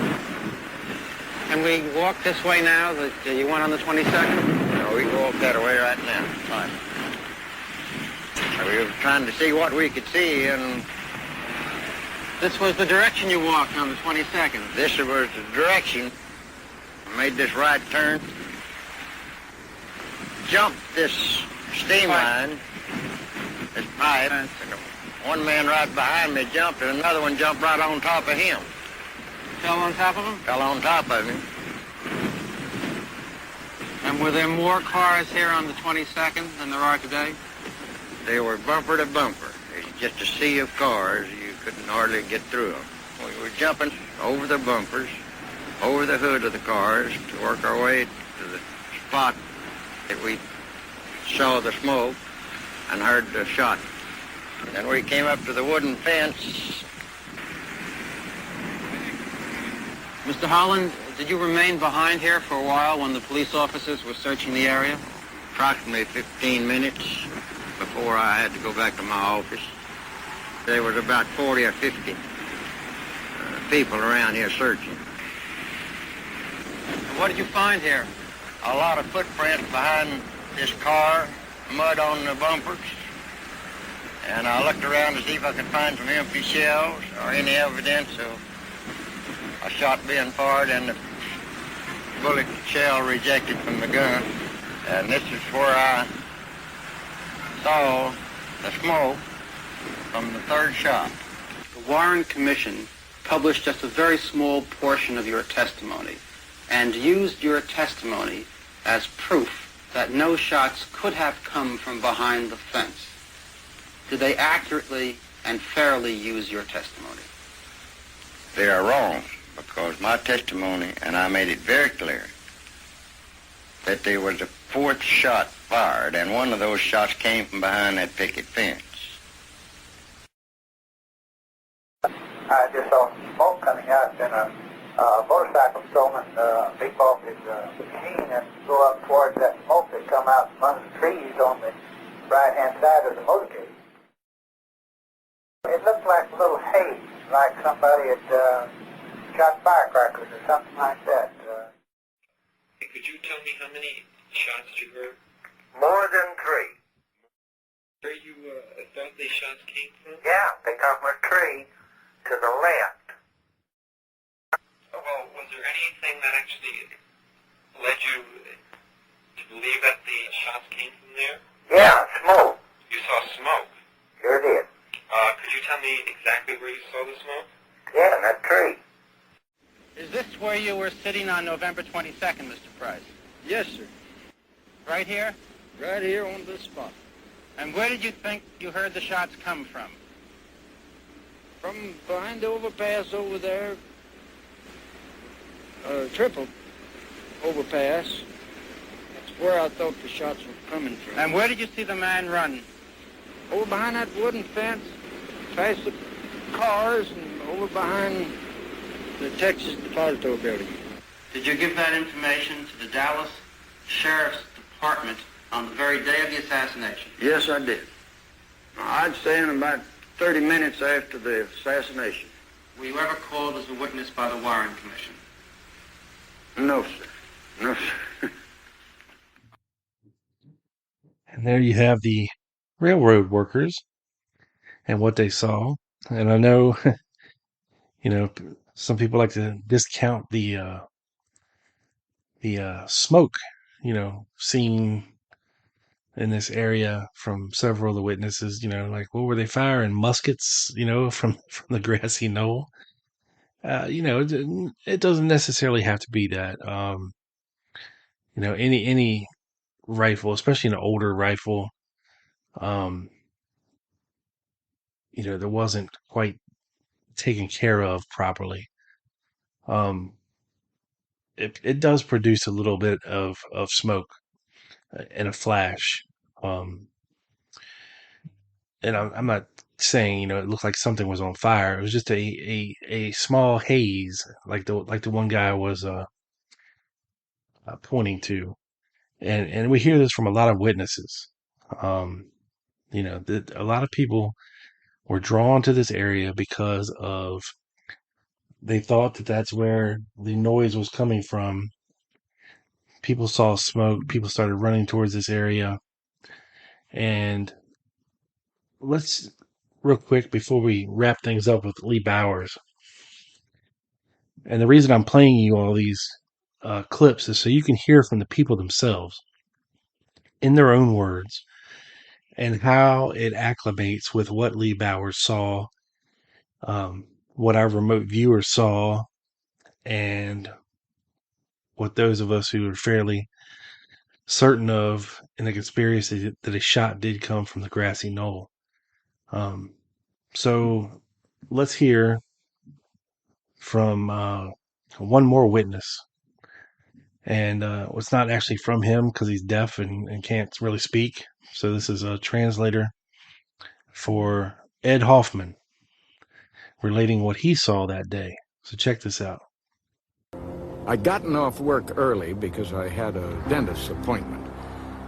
Can we walk this way now that you went on the 22nd? No, we can walk that way right now. Fine. We were trying to see what we could see, and This was the direction you walked on the 22nd. this was the direction. I made this right turn, jumped this steam line, this pipe, and one man right behind me jumped, and another one jumped right on top of him. Fell on top of him? Fell on top of him. And were there more cars here on the 22nd than there are today? They were bumper to bumper. It's just a sea of cars. You couldn't hardly get through them. We were jumping over the bumpers, over the hood of the cars to work our way to the spot that we saw the smoke and heard the shot. Then we came up to the wooden fence. Mr. Holland, did you remain behind here for a while when the police officers were searching the area? Approximately 15 minutes before I had to go back to my office. There was about 40 or 50 people around here searching. And what did you find here? A lot of footprints behind this car, mud on the bumpers. And I looked around to see if I could find some empty shells or any evidence of a shot being fired and the bullet shell rejected from the gun. And this is where I saw the smoke from the third shot. The Warren Commission published just a very small portion of your testimony and used your testimony as proof that no shots could have come from behind the fence. Did they accurately and fairly use your testimony? They are wrong, because my testimony, and I made it very clear, that there was a fourth shot fired, and one of those shots came from behind that picket fence. I just saw some smoke coming out, and a motorcycle stolen leap off his machine and go up towards that smoke that come out from under the trees on the right-hand side of the motorcade. It looked like a little haze, like somebody had shot firecrackers or something like that. Could you tell me how many shots you heard? More than three. Where you thought these shots came from? Yeah, they come from a tree to the left. Oh, well, was there anything that actually led you to believe that the shots came from there? Yeah, smoke. You saw smoke? Sure did. Could you tell me exactly where you saw the smoke? Yeah, in that tree. Is this where you were sitting on November 22nd, Mr. Price? Yes, sir. Right here? Right here on this spot. And where did you think you heard the shots come from? From behind the overpass over there, triple overpass. That's where I thought the shots were coming from. And where did you see the man run? Over behind that wooden fence, past the cars, and over behind the Texas Depository building. Did you give that information to the Dallas Sheriff's Department on the very day of the assassination? Yes, I did. I'd say in about 30 minutes after the assassination. Were you ever called as a witness by the Warren Commission? No, sir. No, sir. And there you have the railroad workers and what they saw. And I know, some people like to discount the smoke, seen in this area from several of the witnesses. Like, what were they firing? Muskets, from the grassy knoll. It doesn't necessarily have to be that. Any rifle, especially an older rifle, that wasn't quite taken care of properly. It does produce a little bit of smoke in a flash. And I'm not saying, it looked like something was on fire. It was just a small haze, like the one guy was pointing to. And we hear this from a lot of witnesses. That a lot of people were drawn to this area because of they thought that that's where the noise was coming from. People saw smoke. People started running towards this area. And let's, real quick, before we wrap things up with Lee Bowers. And the reason I'm playing you all these clips is so you can hear from the people themselves in their own words and how it acclimates with what Lee Bowers saw, what our remote viewers saw, and what those of us who are fairly certain of in the conspiracy that a shot did come from the grassy knoll. So let's hear from one more witness. And it's not actually from him because he's deaf and can't really speak. So this is a translator for Ed Hoffman relating what he saw that day. So check this out. I'd gotten off work early because I had a dentist's appointment.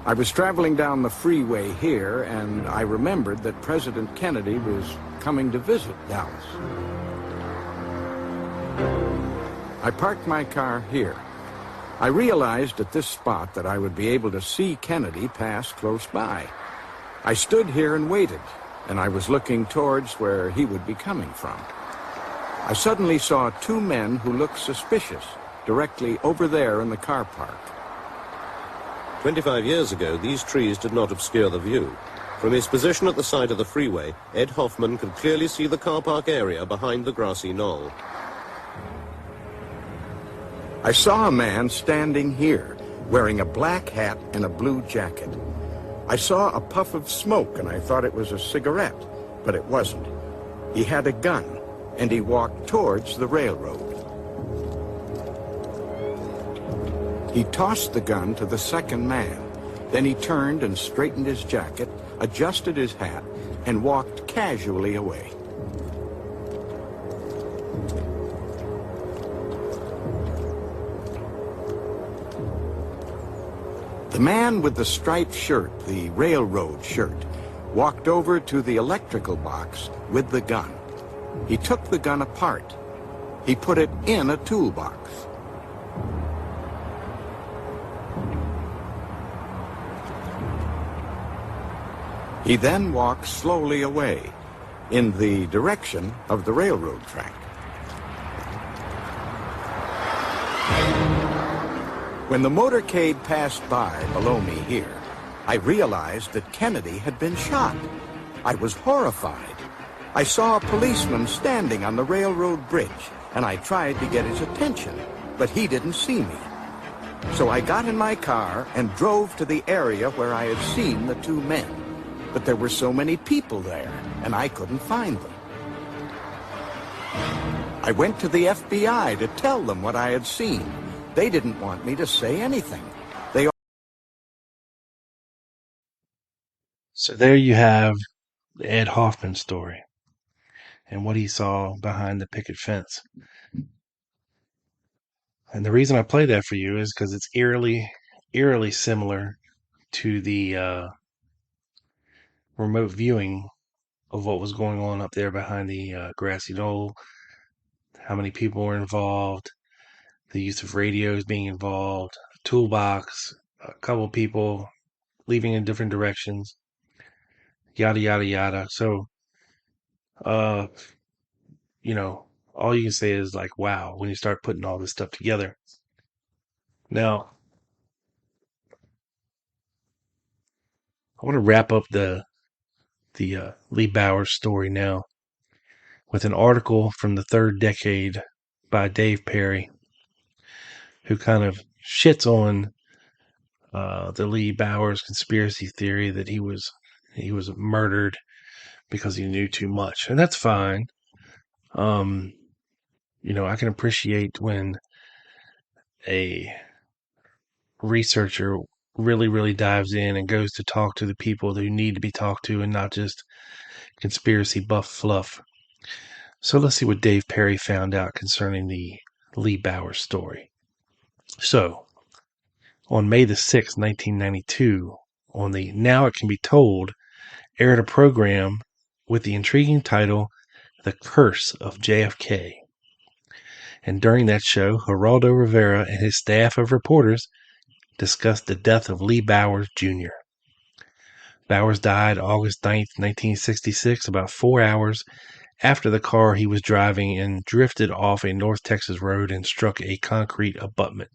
I was traveling down the freeway here, and I remembered that President Kennedy was coming to visit Dallas. I parked my car here. I realized at this spot that I would be able to see Kennedy pass close by. I stood here and waited, and I was looking towards where he would be coming from. I suddenly saw two men who looked suspicious directly over there in the car park. 25 years ago, these trees did not obscure the view. From his position at the side of the freeway, Ed Hoffman could clearly see the car park area behind the grassy knoll. I saw a man standing here, wearing a black hat and a blue jacket. I saw a puff of smoke, and I thought it was a cigarette, but it wasn't. He had a gun, and he walked towards the railroad. He tossed the gun to the second man. Then he turned and straightened his jacket, adjusted his hat, and walked casually away. The man with the striped shirt, the railroad shirt, walked over to the electrical box with the gun. He took the gun apart. He put it in a toolbox. He then walked slowly away in the direction of the railroad track. When the motorcade passed by below me here, I realized that Kennedy had been shot. I was horrified. I saw a policeman standing on the railroad bridge, and I tried to get his attention, but he didn't see me. So I got in my car and drove to the area where I had seen the two men. But there were so many people there, and I couldn't find them. I went to the FBI to tell them what I had seen. They didn't want me to say anything. So there you have the Ed Hoffman story and what he saw behind the picket fence. And the reason I play that for you is because it's eerily similar to the remote viewing of what was going on up there behind the grassy knoll, how many people were involved, the use of radios being involved, a toolbox, a couple people leaving in different directions, yada, yada, yada. So, you know, all you can say is like, wow, when you start putting all this stuff together. Now, I want to wrap up the Lee Bowers story now with an article from the third decade by Dave Perry, who kind of shits on the Lee Bowers conspiracy theory that he was murdered because he knew too much, and that's fine. You know, I can appreciate when a researcher really dives in and goes to talk to the people who need to be talked to and not just conspiracy buff fluff. So let's see what Dave Perry found out concerning the Lee Bowers story. So, on May the 6th, 1992, on the Now It Can Be Told, aired a program with the intriguing title, The Curse of JFK. And during that show, Geraldo Rivera and his staff of reporters discussed the death of Lee Bowers Jr. Bowers died August 9th, 1966, about 4 hours after the car he was driving in drifted off a North Texas road and struck a concrete abutment.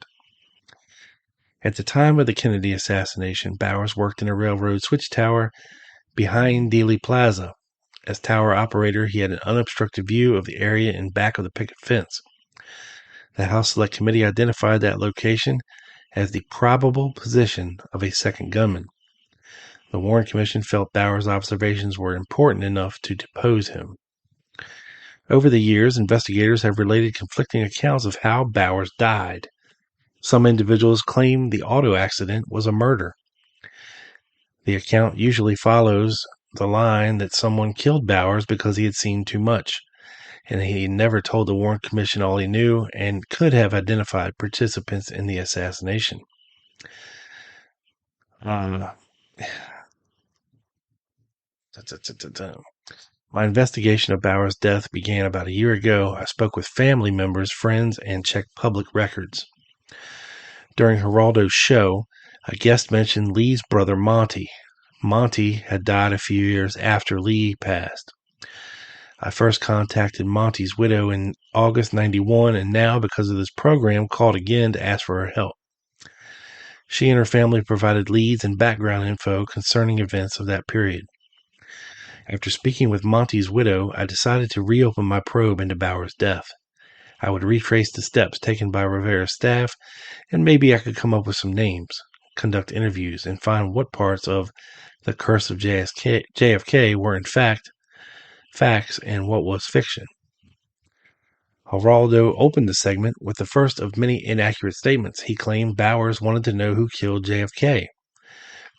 At the time of the Kennedy assassination, Bowers worked in a railroad switch tower behind Dealey Plaza. As tower operator, he had an unobstructed view of the area in back of the picket fence. The House Select Committee identified that location as the probable position of a second gunman. The Warren Commission felt Bowers' observations were important enough to depose him. Over the years, investigators have related conflicting accounts of how Bowers died. Some individuals claim the auto accident was a murder. The account usually follows the line that someone killed Bowers because he had seen too much, and he never told the Warren Commission all he knew and could have identified participants in the assassination. My investigation of Bowers' death began about a year ago. I spoke with family members, friends, and checked public records. During Geraldo's show, a guest mentioned Lee's brother Monty. Monty had died a few years after Lee passed. I first contacted Monty's widow in August 91 and now, because of this program, called again to ask for her help. She and her family provided leads and background info concerning events of that period. After speaking with Monty's widow, I decided to reopen my probe into Bowers' death. I would retrace the steps taken by Rivera's staff, and maybe I could come up with some names, conduct interviews, and find what parts of the Curse of JFK were in fact facts and what was fiction. Geraldo opened the segment with the first of many inaccurate statements. He claimed Bowers wanted to know who killed JFK.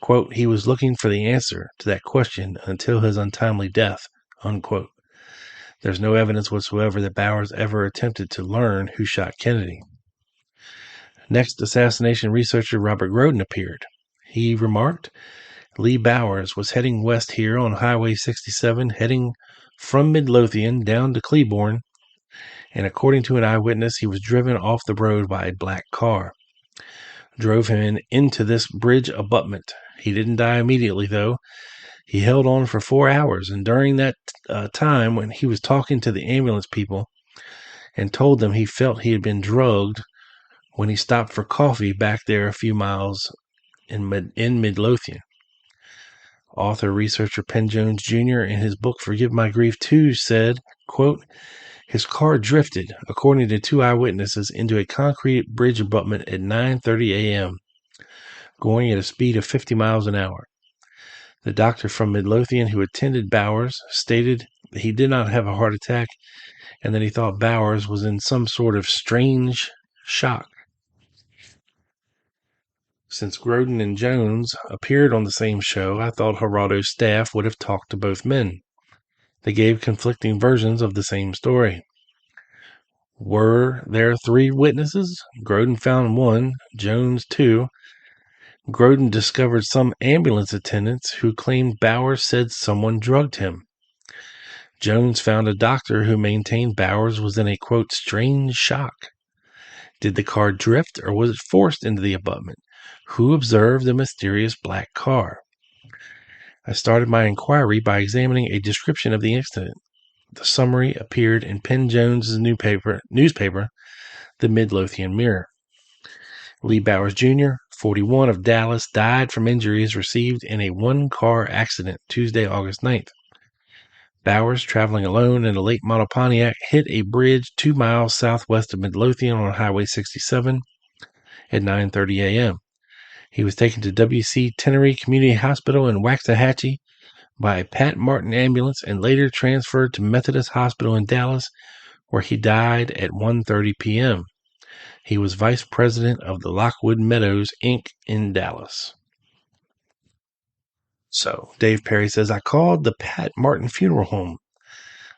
Quote, he was looking for the answer to that question until his untimely death, unquote. There's no evidence whatsoever that Bowers ever attempted to learn who shot Kennedy. Next, assassination researcher Robert Groden appeared. He remarked, Lee Bowers was heading west here on Highway 67, heading from Midlothian down to Cleburne, and according to an eyewitness, he was driven off the road by a black car. Drove him into this bridge abutment. He didn't die immediately, though. He held on for 4 hours, and during that time, when he was talking to the ambulance people and told them he felt he had been drugged when he stopped for coffee back there a few miles in Midlothian. Author-researcher Penn Jones Jr. in his book Forgive My Grief 2 said, quote, his car drifted, according to 2 eyewitnesses, into a concrete bridge abutment at 9:30 a.m., going at a speed of 50 miles an hour. The doctor from Midlothian who attended Bowers stated that he did not have a heart attack and that he thought Bowers was in some sort of strange shock. Since Groden and Jones appeared on the same show, I thought Geraldo's staff would have talked to both men. They gave conflicting versions of the same story. Were there 3 witnesses? Groden found 1, Jones 2. Groden discovered some ambulance attendants who claimed Bowers said someone drugged him. Jones found a doctor who maintained Bowers was in a, quote, strange shock. Did the car drift or was it forced into the abutment? Who observed the mysterious black car? I started my inquiry by examining a description of the incident. The summary appeared in Penn Jones's newspaper, The Midlothian Mirror. Lee Bowers Jr., 41, of Dallas, died from injuries received in a 1-car accident Tuesday, August 9th. Bowers, traveling alone in a late model Pontiac, hit a bridge 2 miles southwest of Midlothian on Highway 67 at 9:30 a.m. He was taken to W.C. Tenery Community Hospital in Waxahachie by a Pat Martin ambulance and later transferred to Methodist Hospital in Dallas, where he died at 1:30 p.m. He was vice president of the Lockwood Meadows, Inc. in Dallas. So, Dave Perry says, I called the Pat Martin Funeral Home.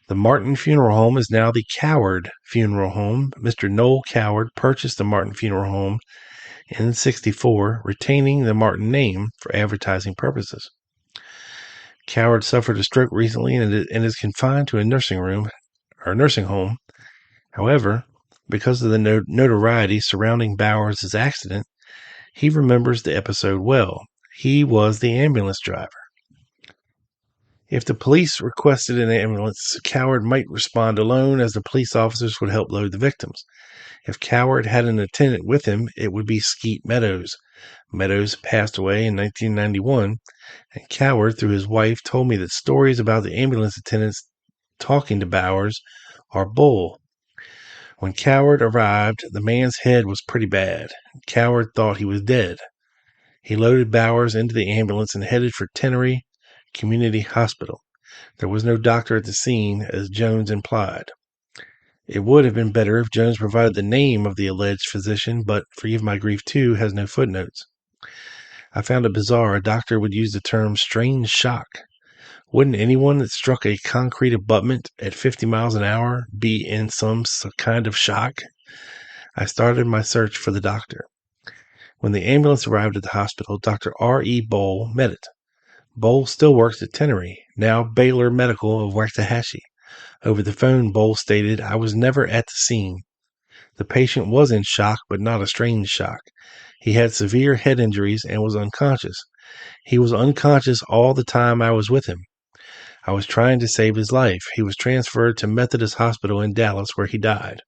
The Martin Funeral Home is now the Coward Funeral Home. Mr. Noel Coward purchased the Martin Funeral Home in 1964, retaining the Martin name for advertising purposes. Coward suffered a stroke recently and is confined to a nursing home. However, because of the notoriety surrounding Bowers' accident, he remembers the episode well. He was the ambulance driver. If the police requested an ambulance, Coward might respond alone, as the police officers would help load the victims. If Coward had an attendant with him, it would be Skeet Meadows. Meadows passed away in 1991, and Coward, through his wife, told me that stories about the ambulance attendants talking to Bowers are bull. When Coward arrived, the man's head was pretty bad. Coward thought he was dead. He loaded Bowers into the ambulance and headed for Tenery Community Hospital. There was no doctor at the scene, as Jones implied. It would have been better if Jones provided the name of the alleged physician, but Forgive My Grief 2 has no footnotes. I found it bizarre a doctor would use the term strange shock. Wouldn't anyone that struck a concrete abutment at 50 miles an hour be in some kind of shock? I started my search for the doctor. When the ambulance arrived at the hospital, Dr. R.E. Bowl met it. Bowl still works at Tenery, now Baylor Medical of Waxahachie. Over the phone, Bowl stated, I was never at the scene. The patient was in shock, but not a strange shock. He had severe head injuries and was unconscious. He was unconscious all the time I was with him. I was trying to save his life. He was transferred to Methodist Hospital in Dallas, where he died.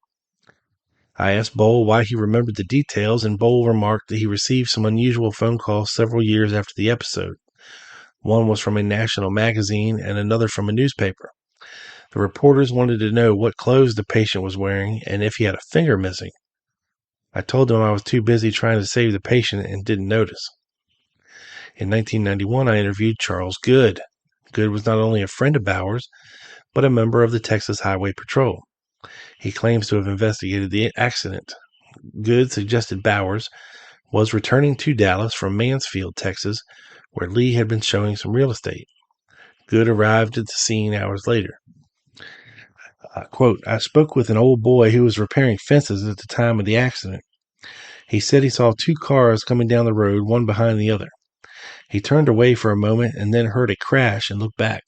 I asked Bowl why he remembered the details, and Bowl remarked that he received some unusual phone calls several years after the episode. One was from a national magazine and another from a newspaper. The reporters wanted to know what clothes the patient was wearing and if he had a finger missing. I told them I was too busy trying to save the patient and didn't notice. In 1991, I interviewed Charles Good. Good was not only a friend of Bowers, but a member of the Texas Highway Patrol. He claims to have investigated the accident. Good suggested Bowers was returning to Dallas from Mansfield, Texas, where Lee had been showing some real estate. Good arrived at the scene hours later. Quote, I spoke with an old boy who was repairing fences at the time of the accident. He said he saw two cars coming down the road, one behind the other. He turned away for a moment and then heard a crash and looked back.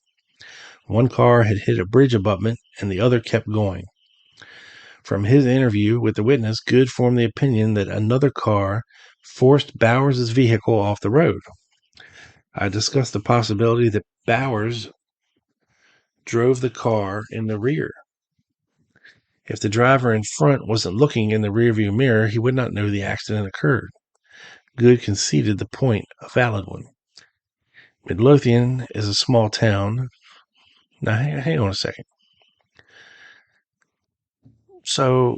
One car had hit a bridge abutment and the other kept going. From his interview with the witness, Good formed the opinion that another car forced Bowers' vehicle off the road. I discussed the possibility that Bowers drove the car in the rear. If the driver in front wasn't looking in the rearview mirror, he would not know the accident occurred. Good conceded the point, a valid one. Midlothian is a small town. Now, hang on a second. So,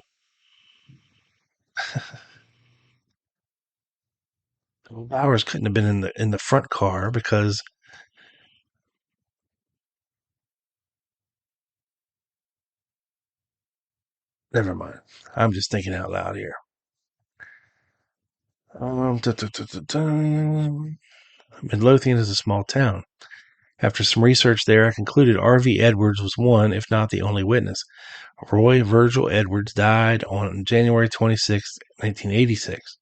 Bowers couldn't have been in the front car because never mind. I'm just thinking out loud here. Midlothian is a small town. After some research there, I concluded R.V. Edwards was one, if not the only witness. Roy Virgil Edwards died on January 26, 1986.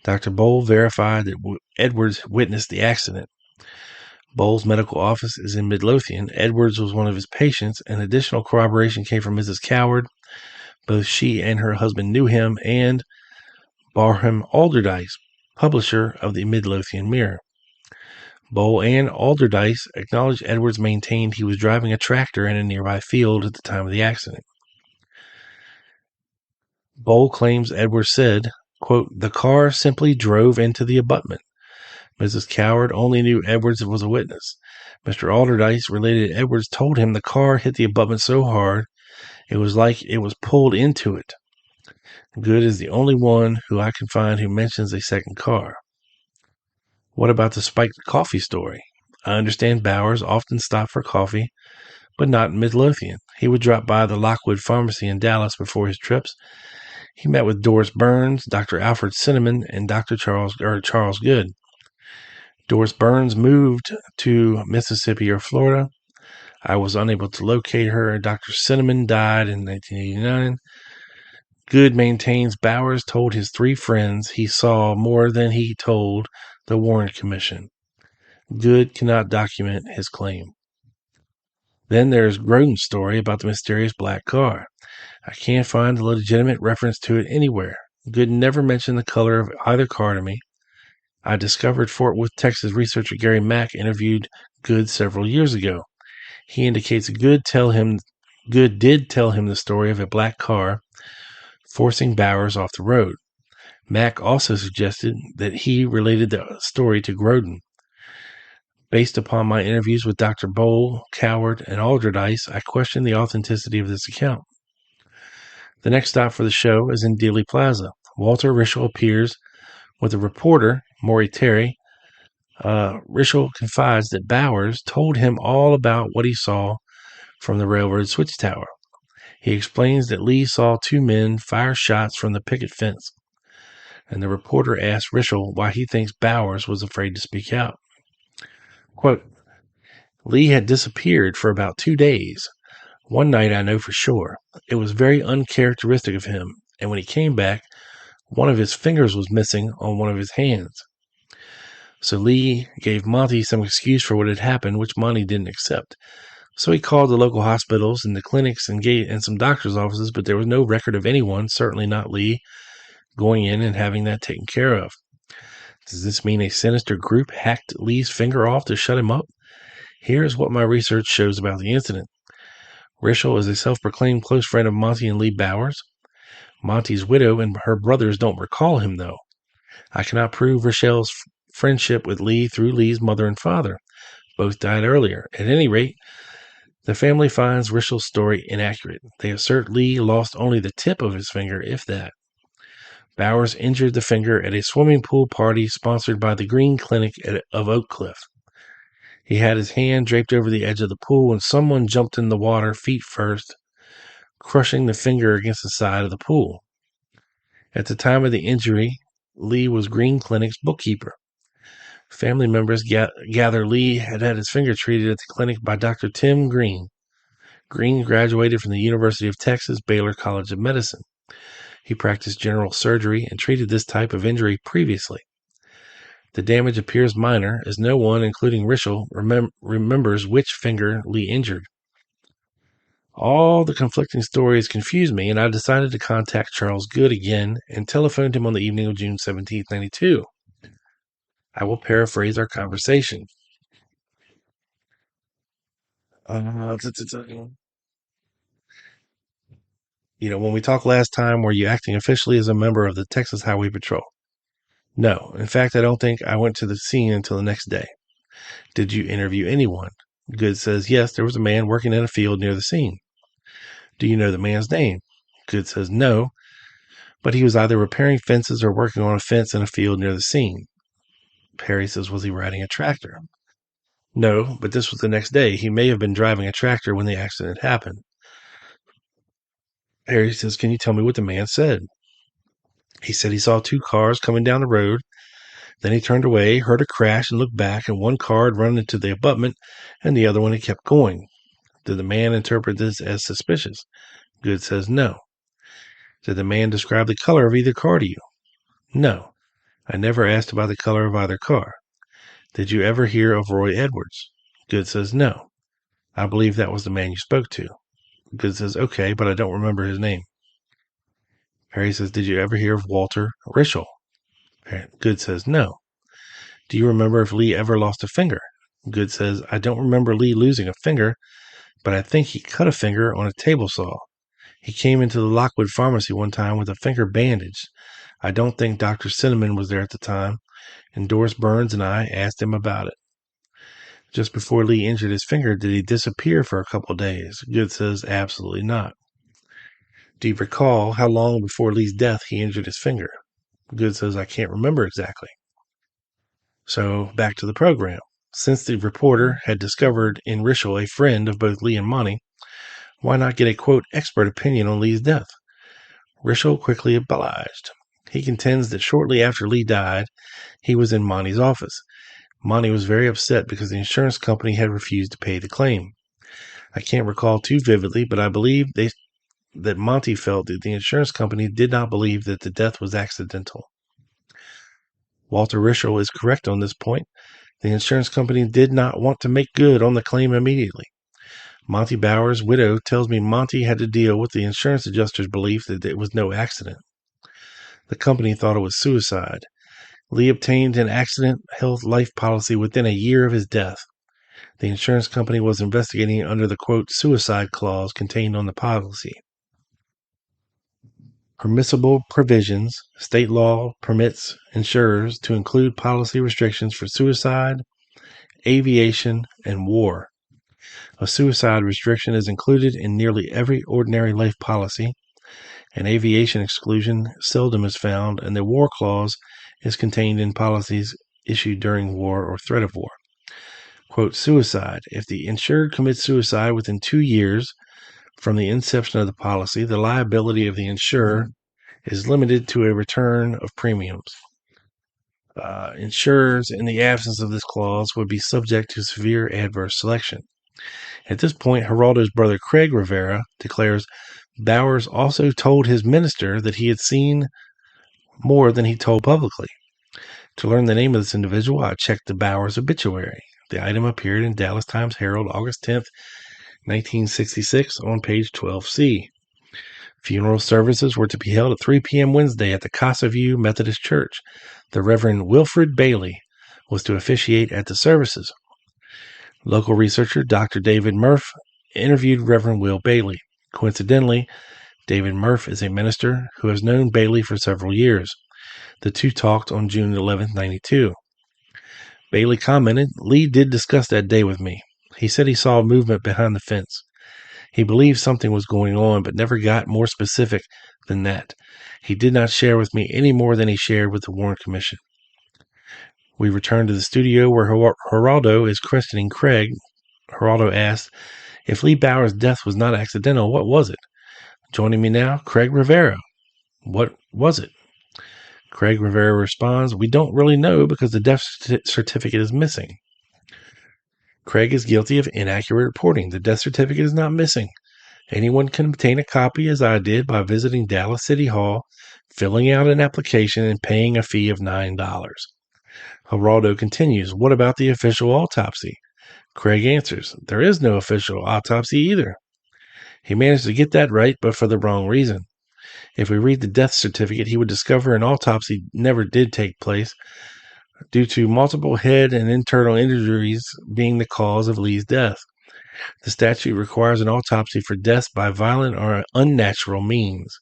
Dr. Bowl verified that Edwards witnessed the accident. Bowl's medical office is in Midlothian. Edwards was one of his patients, and additional corroboration came from Mrs. Coward. Both she and her husband knew him, and Barham Alderdice, publisher of the Midlothian Mirror. Bowl and Alderdice acknowledged Edwards maintained he was driving a tractor in a nearby field at the time of the accident. Bowl claims Edwards said, quote, the car simply drove into the abutment. Mrs. Coward only knew Edwards was a witness. Mr. Alderdice related Edwards told him the car hit the abutment so hard it was like it was pulled into it. Good is the only one who I can find who mentions a second car. What about the spiked coffee story? I understand Bowers often stopped for coffee, but not in Midlothian. He would drop by the Lockwood Pharmacy in Dallas before his trips. He met with Doris Burns, Dr. Alfred Cinnamon, and Dr. Charles Good. Doris Burns moved to Mississippi or Florida. I was unable to locate her. Dr. Cinnamon died in 1989. Good maintains Bowers told his three friends he saw more than he told the Warren Commission. Good cannot document his claim. Then there's Groden's story about the mysterious black car. I can't find a legitimate reference to it anywhere. Good never mentioned the color of either car to me. I discovered Fort Worth, Texas researcher Gary Mack interviewed Good several years ago. He indicates Good did tell him the story of a black car forcing Bowers off the road. Mack also suggested that he related the story to Groden. Based upon my interviews with Dr. Bowl, Coward, and Alderdice, I question the authenticity of this account. The next stop for the show is in Dealey Plaza. Walter Rischel appears with a reporter, Maury Terry. Rischel confides that Bowers told him all about what he saw from the railroad switch tower. He explains that Lee saw two men fire shots from the picket fence, and the reporter asks Rischel why he thinks Bowers was afraid to speak out. Quote, Lee had disappeared for about 2 days. One night I know for sure. It was very uncharacteristic of him, and when he came back, one of his fingers was missing on one of his hands. So Lee gave Monty some excuse for what had happened, which Monty didn't accept. So he called the local hospitals and the clinics and some doctor's offices, but there was no record of anyone, certainly not Lee, going in and having that taken care of. Does this mean a sinister group hacked Lee's finger off to shut him up? Here's what my research shows about the incident. Rischel is a self-proclaimed close friend of Monty and Lee Bowers. Monty's widow and her brothers don't recall him, though. I cannot prove Rischel's friendship with Lee through Lee's mother and father. Both died earlier. At any rate, the family finds Rischel's story inaccurate. They assert Lee lost only the tip of his finger, if that. Bowers injured the finger at a swimming pool party sponsored by the Green Clinic of Oak Cliff. He had his hand draped over the edge of the pool when someone jumped in the water feet first, crushing the finger against the side of the pool. At the time of the injury, Lee was Green Clinic's bookkeeper. Family members gather Lee had his finger treated at the clinic by Dr. Tim Green. Green graduated from the University of Texas Baylor College of Medicine. He practiced general surgery and treated this type of injury previously. The damage appears minor, as no one, including Rischel, remembers which finger Lee injured. All the conflicting stories confused me, and I decided to contact Charles Good again and telephoned him on the evening of June 17, 1992. I will paraphrase our conversation. When we talked last time, were you acting officially as a member of the Texas Highway Patrol? No. In fact, I don't think I went to the scene until the next day. Did you interview anyone? Good says, yes, there was a man working in a field near the scene. Do you know the man's name? Good says, no, but he was either repairing fences or working on a fence in a field near the scene. Perry says, was he riding a tractor? No, but this was the next day. He may have been driving a tractor when the accident happened. Perry says, can you tell me what the man said? He said he saw two cars coming down the road. Then he turned away, heard a crash, and looked back, and one car had run into the abutment, and the other one had kept going. Did the man interpret this as suspicious? Good says no. Did the man describe the color of either car to you? No. I never asked about the color of either car. Did you ever hear of Roy Edwards? Good says no. I believe that was the man you spoke to. Good says okay, but I don't remember his name. Perry says, did you ever hear of Walter Rischel? Good says no. Do you remember if Lee ever lost a finger? Good says, I don't remember Lee losing a finger, but I think he cut a finger on a table saw. He came into the Lockwood Pharmacy one time with a finger bandaged. I don't think Dr. Cinnamon was there at the time, and Doris Burns and I asked him about it. Just before Lee injured his finger, did he disappear for a couple of days? Good says, absolutely not. Do you recall how long before Lee's death he injured his finger? Good says, I can't remember exactly. So, back to the program. Since the reporter had discovered in Rischel a friend of both Lee and Monty, why not get a, quote, expert opinion on Lee's death? Rischel quickly obliged. He contends that shortly after Lee died, he was in Monty's office. Monty was very upset because the insurance company had refused to pay the claim. I can't recall too vividly, but I believe that Monty felt that the insurance company did not believe that the death was accidental. Walter Rischel is correct on this point. The insurance company did not want to make good on the claim immediately. Monty Bowers' widow tells me Monty had to deal with the insurance adjuster's belief that it was no accident. The company thought it was suicide. Lee obtained an accident health life policy within a year of his death. The insurance company was investigating under the, quote, suicide clause contained on the policy. Permissible provisions. State law permits insurers to include policy restrictions for suicide, aviation, and war. A suicide restriction is included in nearly every ordinary life policy. An aviation exclusion seldom is found, and the war clause is contained in policies issued during war or threat of war. Quote, suicide. If the insured commits suicide within 2 years From the inception of the policy, the liability of the insurer is limited to a return of premiums. Insurers, in the absence of this clause, would be subject to severe adverse selection. At this point, Geraldo's brother Craig Rivera declares Bowers also told his minister that he had seen more than he told publicly. To learn the name of this individual, I checked the Bowers obituary. The item appeared in Dallas Times-Herald August 10th, 1966 on page 12C. Funeral services were to be held at 3 p.m. Wednesday at the Casa View Methodist Church. The Reverend Wilfred Bailey was to officiate at the services. Local researcher Dr. David Murph interviewed Reverend Will Bailey. Coincidentally, David Murph is a minister who has known Bailey for several years. The two talked on June 11, 1992. Bailey commented, "Lee did discuss that day with me. He said he saw movement behind the fence. He believed something was going on, but never got more specific than that. He did not share with me any more than he shared with the Warren Commission." We return to the studio where Geraldo is questioning Craig. Geraldo asked, "If Lee Bowers' death was not accidental, what was it?" Joining me now, Craig Rivera. "What was it?" Craig Rivera responds, "We don't really know because the death certificate is missing." Craig is guilty of inaccurate reporting. The death certificate is not missing. Anyone can obtain a copy, as I did, by visiting Dallas City Hall, filling out an application, and paying a fee of $9. Geraldo continues, "What about the official autopsy?" Craig answers, "There is no official autopsy either." He managed to get that right, but for the wrong reason. If we read the death certificate, he would discover an autopsy never did take place due to multiple head and internal injuries being the cause of Lee's death. The statute requires an autopsy for deaths by violent or unnatural means.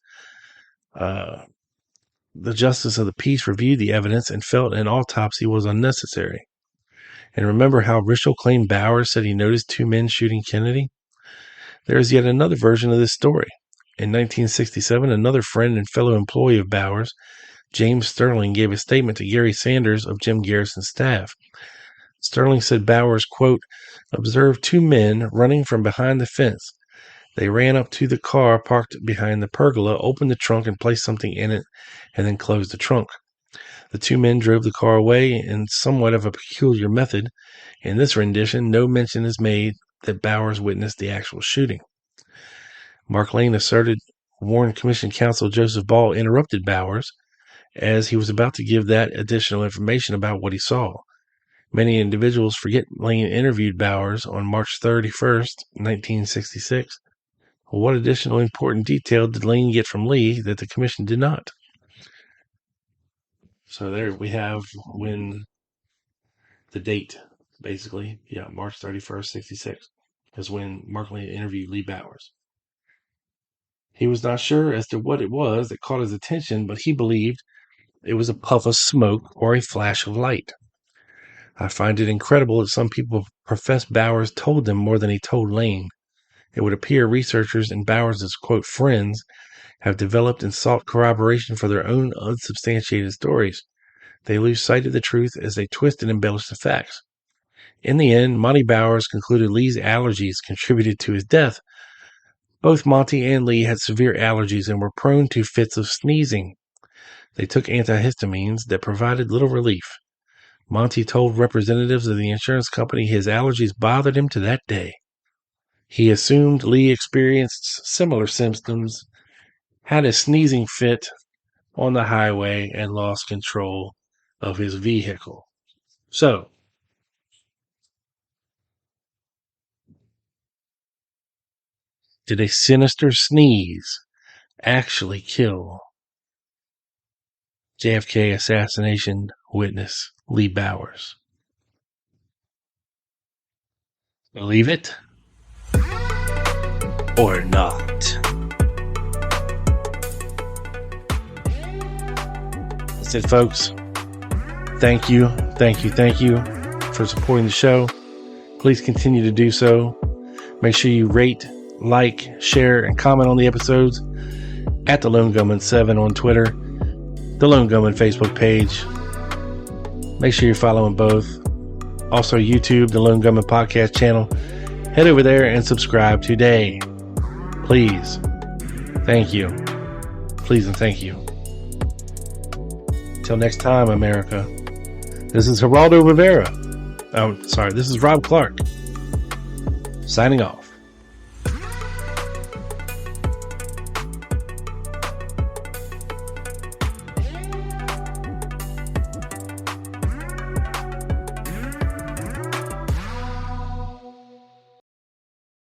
The Justice of the Peace reviewed the evidence and felt an autopsy was unnecessary. And remember how Rischel claimed Bowers said he noticed two men shooting Kennedy? There is yet another version of this story. In 1967, another friend and fellow employee of Bowers, James Sterling, gave a statement to Gary Sanders of Jim Garrison's staff. Sterling said Bowers, quote, "observed two men running from behind the fence. They ran up to the car parked behind the pergola, opened the trunk and placed something in it, and then closed the trunk. The two men drove the car away in somewhat of a peculiar method. In this rendition, no mention is made that Bowers witnessed the actual shooting." Mark Lane asserted Warren Commission counsel Joseph Ball interrupted Bowers as he was about to give that additional information about what he saw. Many individuals forget Lane interviewed Bowers on March 31st, 1966. What additional important detail did Lane get from Lee that the commission did not? So there we have when the date, basically, March 31st, 66, is when Mark Lane interviewed Lee Bowers. He was not sure as to what it was that caught his attention, but he believed it was a puff of smoke or a flash of light. I find it incredible that some people profess Bowers told them more than he told Lane. It would appear researchers and Bowers' quote friends have developed and sought corroboration for their own unsubstantiated stories. They lose sight of the truth as they twist and embellish the facts. In the end, Monty Bowers concluded Lee's allergies contributed to his death. Both Monty and Lee had severe allergies and were prone to fits of sneezing. They took antihistamines that provided little relief. Monty told representatives of the insurance company his allergies bothered him to that day. He assumed Lee experienced similar symptoms, had a sneezing fit on the highway, and lost control of his vehicle. So, did a sinister sneeze actually kill JFK assassination witness Lee Bowers? Believe it or not? That's it, folks. Thank you for supporting the show. Please continue to do so. Make sure you rate, like, share, and comment on the episodes at The Lone Gunman 7 on Twitter, The Lone Gunman Facebook page. Make sure you're following both. Also, YouTube, The Lone Gunman Podcast channel. Head over there and subscribe today. Please. Thank you. Please and thank you. Till next time, America. This is Geraldo Rivera. This is Rob Clark. Signing off.